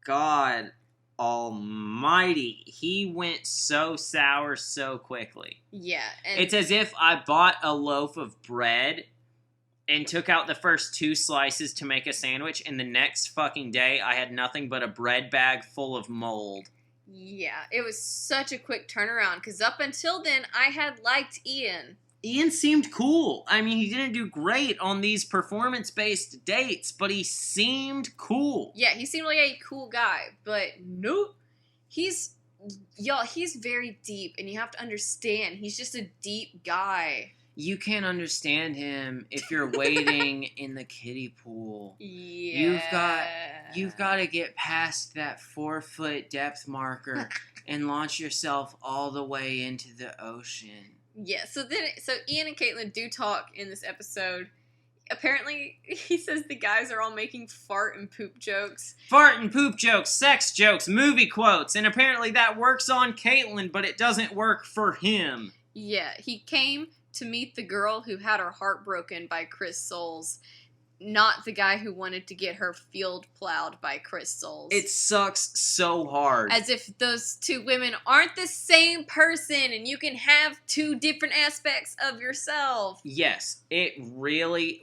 God almighty, he went so sour so quickly. Yeah. And it's as if I bought a loaf of bread and took out the first 2 slices to make a sandwich, and the next fucking day I had nothing but a bread bag full of mold. Yeah, it was such a quick turnaround, because up until then, I had liked Ian. Ian seemed cool. I mean, he didn't do great on these performance-based dates, but he seemed cool. Yeah, he seemed like a cool guy, but nope. He's very deep, and you have to understand, he's just a deep guy. You can't understand him if you're waiting in the kiddie pool. Yeah. You've got to get past that 4-foot depth marker and launch yourself all the way into the ocean. Yeah, so Ian and Caitlyn do talk in this episode. Apparently, he says the guys are all making fart and poop jokes. Fart and poop jokes, sex jokes, movie quotes, and apparently that works on Caitlyn, but it doesn't work for him. Yeah, he came to meet the girl who had her heart broken by Chris Soules, not the guy who wanted to get her field plowed by Chris Soules. It sucks so hard. As if those 2 women aren't the same person and you can have 2 different aspects of yourself. Yes, it really,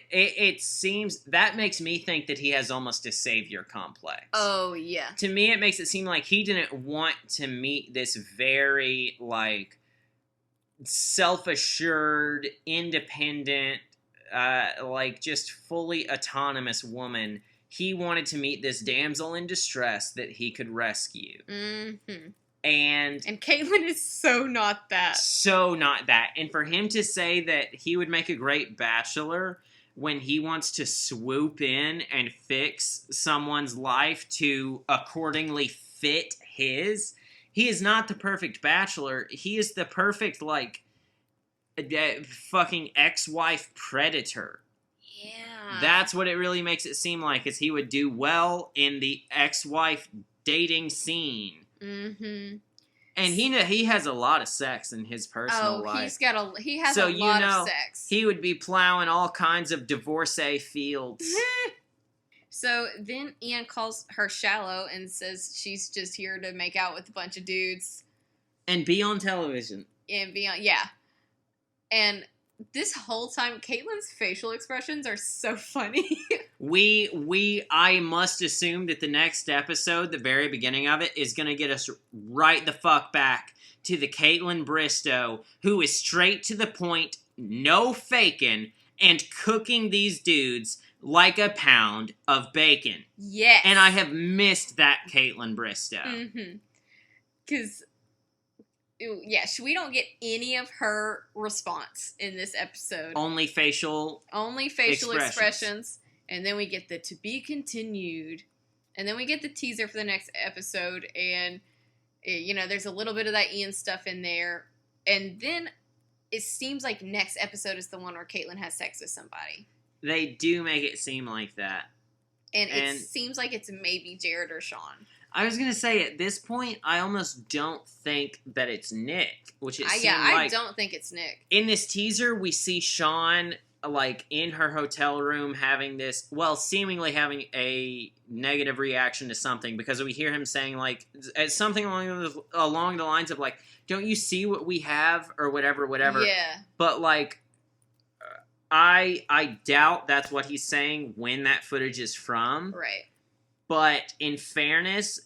it seems, that makes me think that he has almost a savior complex. Oh, yeah. To me, it makes it seem like he didn't want to meet this very, self-assured, independent, just fully autonomous woman. He wanted to meet this damsel in distress that he could rescue. Mm-hmm. And Caitlyn is so not that. So not that. And for him to say that he would make a great bachelor when he wants to swoop in and fix someone's life to accordingly fit his, he is not the perfect bachelor. He is the perfect, fucking ex-wife predator. Yeah. That's what it really makes it seem like, is he would do well in the ex-wife dating scene. Mm-hmm. And he has a lot of sex in his personal life. He has a lot of sex. He would be plowing all kinds of divorcee fields. So then Ian calls her shallow and says she's just here to make out with a bunch of dudes. And be on television. Yeah. And this whole time, Caitlyn's facial expressions are so funny. I must assume that the next episode, the very beginning of it, is going to get us right the fuck back to the Caitlyn Bristow, who is straight to the point, no faking, and cooking these dudes like a pound of bacon. Yes. And I have missed that Caitlyn Bristow. Mm-hmm. Because... yeah, we don't get any of her response in this episode. Only facial expressions. And then we get the to be continued. And then we get the teaser for the next episode. And, there's a little bit of that Ian stuff in there. And then it seems like next episode is the one where Caitlyn has sex with somebody. They do make it seem like that. And it seems like it's maybe Jared or Sean. I was going to say, at this point, I almost don't think that it's Nick, which it seemed like. I don't think it's Nick. In this teaser, we see Sean, in her hotel room seemingly having a negative reaction to something, because we hear him saying, something along the lines of, don't you see what we have, or whatever. Yeah. But, I doubt that's what he's saying when that footage is from. Right. But in fairness,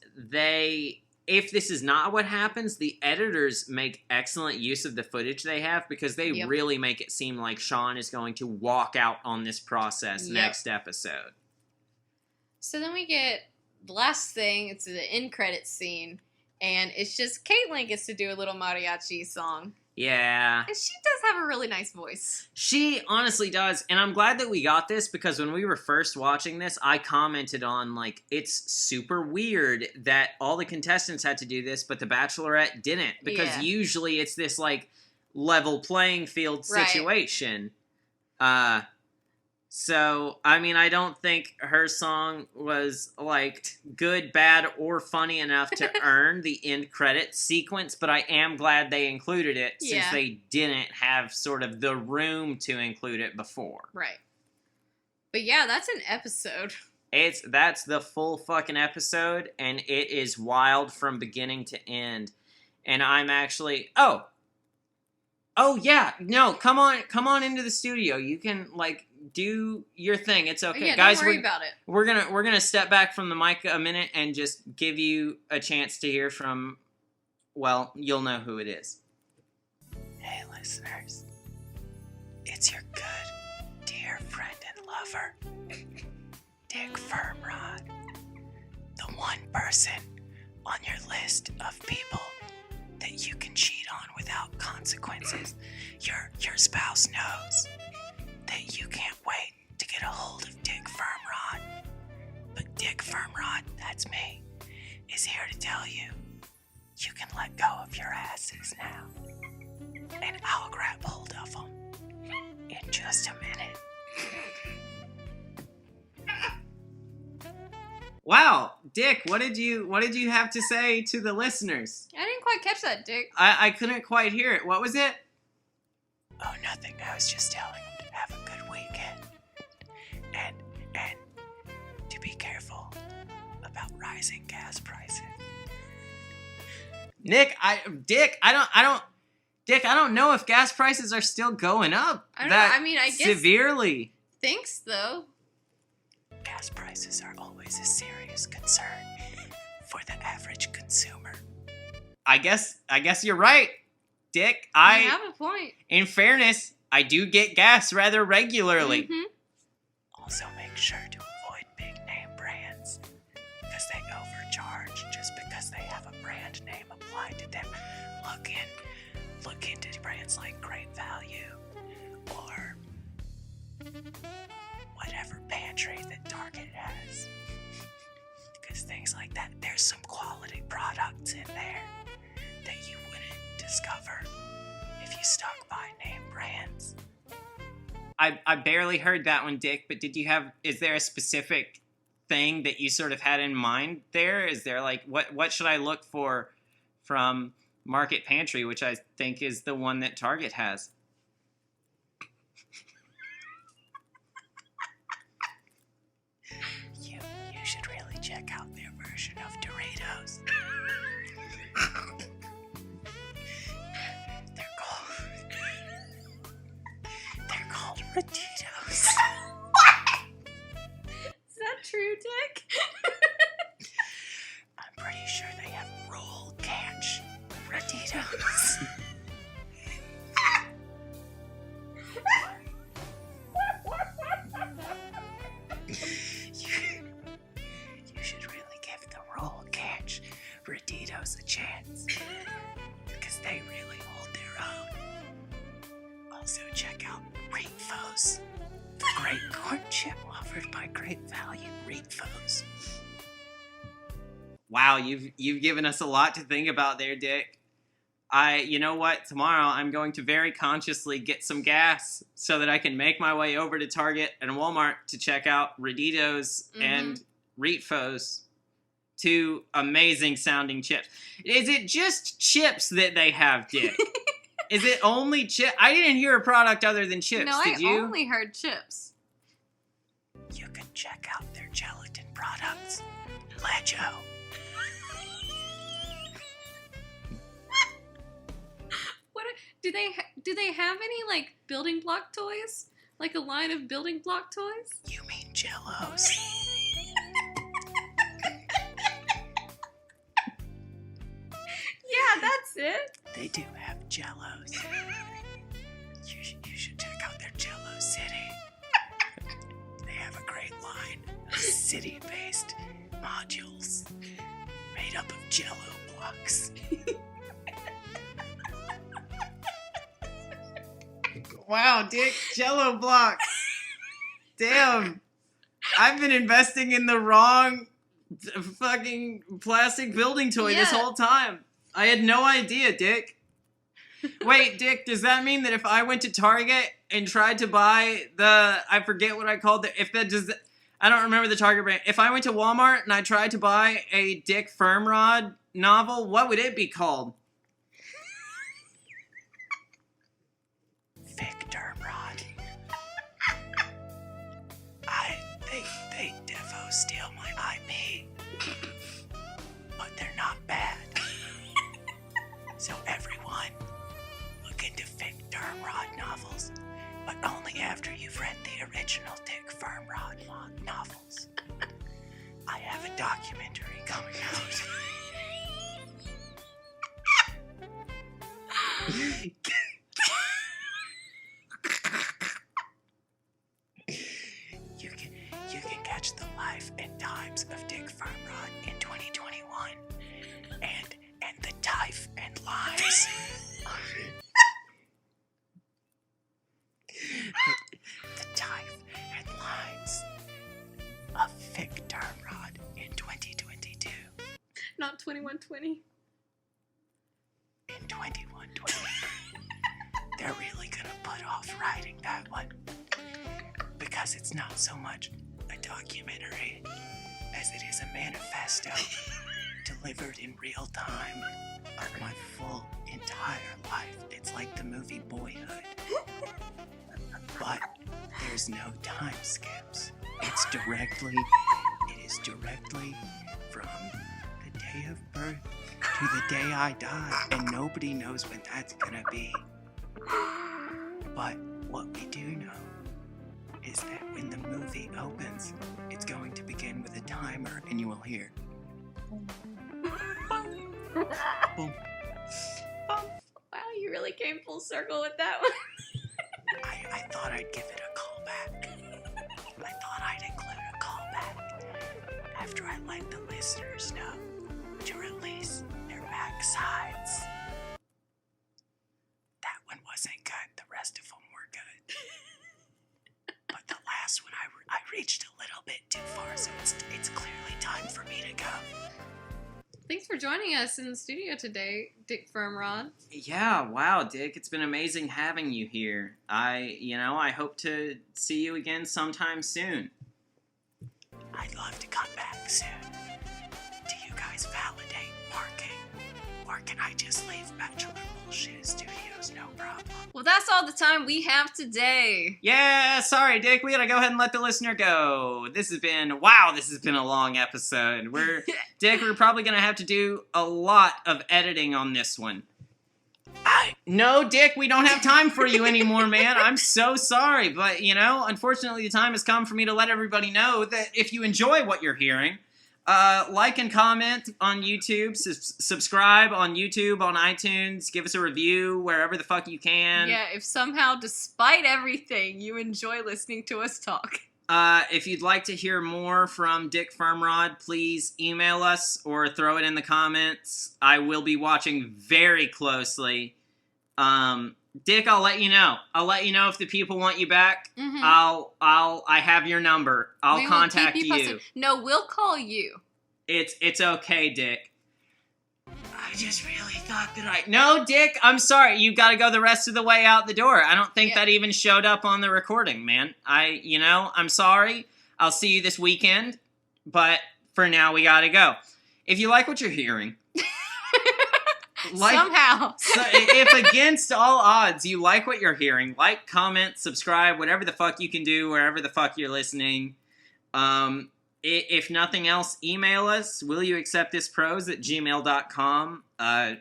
if this is not what happens, the editors make excellent use of the footage they have, because they really make it seem like Sean is going to walk out on this process next episode. So then we get the last thing, it's the end credits scene, and it's just Caitlyn gets to do a little mariachi song. Yeah. And she does have a really nice voice. She honestly does, and I'm glad that we got this because when we were first watching this, I commented on, like, it's super weird that all the contestants had to do this, but the Bachelorette didn't, because usually it's this, like, level playing field situation. So, I mean, I don't think her song was, like, good, bad, or funny enough to earn the end credit sequence, but I am glad they included it since they didn't have sort of the room to include it before. Right. But yeah, that's an episode. That's the full fucking episode, and it is wild from beginning to end. And I'm actually... Oh, yeah. No, come on into the studio. You can, like... do your thing. It's okay. Yeah, Guys, don't worry about it. We're gonna step back from the mic a minute and just give you a chance to hear from, well, you'll know who it is. Hey listeners, it's your good, dear friend and lover, Dick Firmrod. The one person on your list of people that you can cheat on without consequences. Your spouse knows that you can't wait to get a hold of Dick Firmrod. But Dick Firmrod, that's me, is here to tell you, you can let go of your asses now. And I'll grab hold of them in just a minute. Wow, Dick, what did you have to say to the listeners? I didn't quite catch that, Dick. I couldn't quite hear it. What was it? Oh, nothing. I was just telling them to have a good weekend. And to be careful about rising gas prices. Dick, I don't know if gas prices are still going up. I guess severely. Thanks, though. Gas prices are always a serious concern for the average consumer. I guess you're right, Dick. You have a point. In fairness, I do get gas rather regularly. Mm-hmm. Also, make sure to avoid big name brands because they overcharge just because they have a brand name applied to them. Look into brands like Great Value or whatever pantry that Target has. Because things like that, there's some quality products in there that you wouldn't discover if you stuck by name brands. I barely heard that one, Dick, but is there a specific thing that you sort of had in mind there? Is there like, what should I look for from Market Pantry, which I think is the one that Target has? You should really check out their version of Doritos. They're called Roditos. Is that true, Dick? I'm pretty sure they have roll catch Roditos. You should really give the roll catch Roditos a chance because they really hold their own. Also check out Reefos, the great corn chip offered by Great Value Reefos. Wow, you've given us a lot to think about there, Dick. You know what? Tomorrow I'm going to very consciously get some gas so that I can make my way over to Target and Walmart to check out Roditos and Reefos. Two amazing sounding chips. Is it just chips that they have, Dick? Is it only chips? I didn't hear a product other than chips. No, Did you? only heard chips. You can check out their gelatin products. Lego. Do they have any like building block toys? Like a line of building block toys? You mean Jellos? Yeah, that's it. They do have Jellos. You should check out their Jello City. They have a great line of city-based modules made up of Jello blocks. Wow, Dick, Jello block. Damn. I've been investing in the wrong fucking plastic building toy this Yeah. whole time. I had no idea, Dick. Wait, Dick, does that mean that if I went to Target and tried to buy I forget what I called it, I don't remember the Target brand. If I went to Walmart and I tried to buy a Dick Firmrod novel, what would it be called? Victor Rod. They defo steal my IP. But they're not bad. So everyone, look into Victor Rod novels, but only after you've read the original Dick Firmrod novels. I have a documentary coming out. You can catch the life and times of Dick Firmrod in 2021, and the type and lives. the type and lives of Victor Firmrod in 2022. Not 2120. In 2120. They're really gonna put off writing that one because it's not so much a documentary as it is a manifesto delivered in real time of my full entire life. It's like the movie Boyhood, but there's no time skips. It is directly from the day of birth to the day I die, and nobody knows when that's gonna be. But what we do know is that when the movie opens, it's going to begin with a timer, and you will hear. Boom. Wow, you really came full circle with that one. I thought I'd give it a callback. I thought I'd include a callback after I let the listeners know to release their backsides. That one wasn't good. The rest of them were good. But the last one, I reached a little bit too far, so it's clearly time for me to go. Thanks for joining us in the studio today, Dick Firmrod. Yeah, wow, Dick, it's been amazing having you here. I hope to see you again sometime soon. I'd love to come back soon. Do you guys validate parking? Or can I just leave Bachelor Bullshit Studios, no problem? Well, that's all the time we have today. Yeah, sorry, Dick. We gotta go ahead and let the listener go. This has been a long episode. Dick, we're probably gonna have to do a lot of editing on this one. No, Dick, we don't have time for you anymore, man. I'm so sorry, but, unfortunately the time has come for me to let everybody know that if you enjoy what you're hearing, like and comment on YouTube, subscribe on YouTube, on iTunes, give us a review wherever the fuck you can. Yeah, if somehow, despite everything, you enjoy listening to us talk. If you'd like to hear more from Dick Firmrod, please email us or throw it in the comments. I will be watching very closely. Dick, I'll let you know. I'll let you know if the people want you back. Mm-hmm. I have your number. I'll contact you. No, we'll call you. It's okay, Dick. I just really thought that No, Dick, I'm sorry. You gotta go the rest of the way out the door. I don't think that even showed up on the recording, man. I'm sorry. I'll see you this weekend, but for now we gotta go. If you like what you're hearing, somehow. So if against all odds you like what you're hearing, like, comment, subscribe, whatever the fuck you can do, wherever the fuck you're listening. If nothing else, email us, willyouacceptthisprose@gmail.com.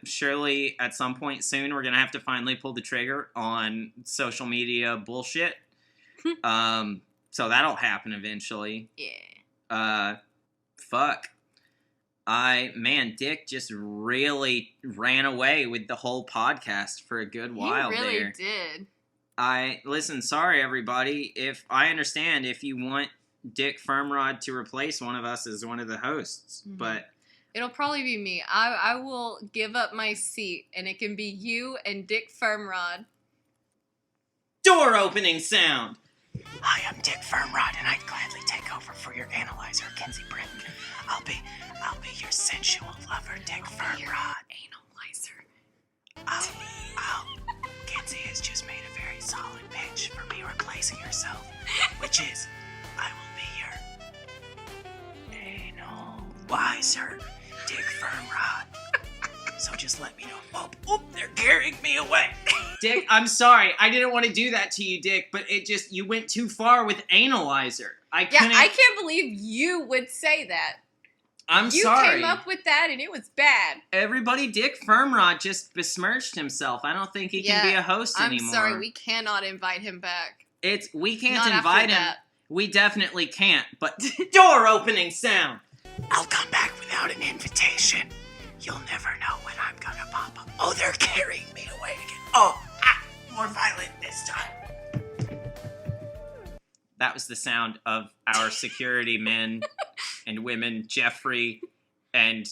Surely at some point soon we're going to have to finally pull the trigger on social media bullshit. So that'll happen eventually. Yeah. Fuck. Dick just really ran away with the whole podcast for a good while there. He really did. Listen, sorry everybody. I understand if you want Dick Firmrod to replace one of us as one of the hosts, but it'll probably be me. I will give up my seat, and it can be you and Dick Firmrod. Do Door opening sound. Hi, I'm Dick Firmrod, and I'd gladly take over for your analyzer, Kinsey Britton. I'll be your sensual lover, Dick Firmrod. Analyzer. Kinsey has just made a very solid pitch for me replacing herself, which is, I will be your analyzer, Dick Firmrod. So just let me know. Oh, they're carrying me away. Dick, I'm sorry. I didn't want to do that to you, Dick, but you went too far with analyzer. I can't believe you would say that. I'm sorry. You came up with that and it was bad. Everybody, Dick Firmrod just besmirched himself. I don't think he can be a host anymore. I'm sorry, we cannot invite him back. We can't Not invite after him. that. We definitely can't, but door opening sound. I'll come back without an invitation. You'll never know when I'm gonna pop up. Oh, they're carrying me away again. Oh, more violent this time. That was the sound of our security men and women, Jeffrey and...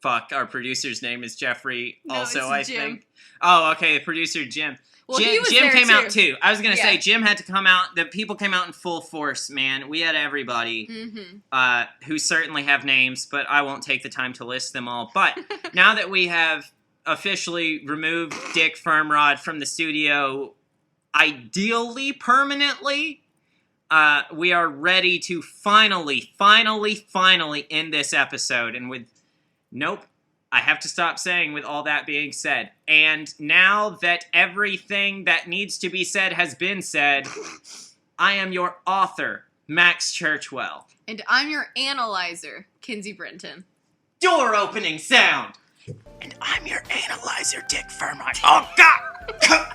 Fuck, our producer's name is Jeffrey No, also, it's I Jim. think. Oh, okay, the producer, Jim. Well, Jim, he was Jim there came too. out too. I was gonna say Yeah. Jim had to come out. The people came out in full force, man. We had everybody, who certainly have names, but I won't take the time to list them all. But now that we have officially removed Dick Firmrod from the studio, ideally permanently, we are ready to finally end this episode. And with I have to stop saying with all that being said. And now that everything that needs to be said has been said, I am your author, Max Churchwell. And I'm your analyzer, Kinsey Brinton. Door opening sound. And I'm your analyzer, Dick Firmrod. Oh, God!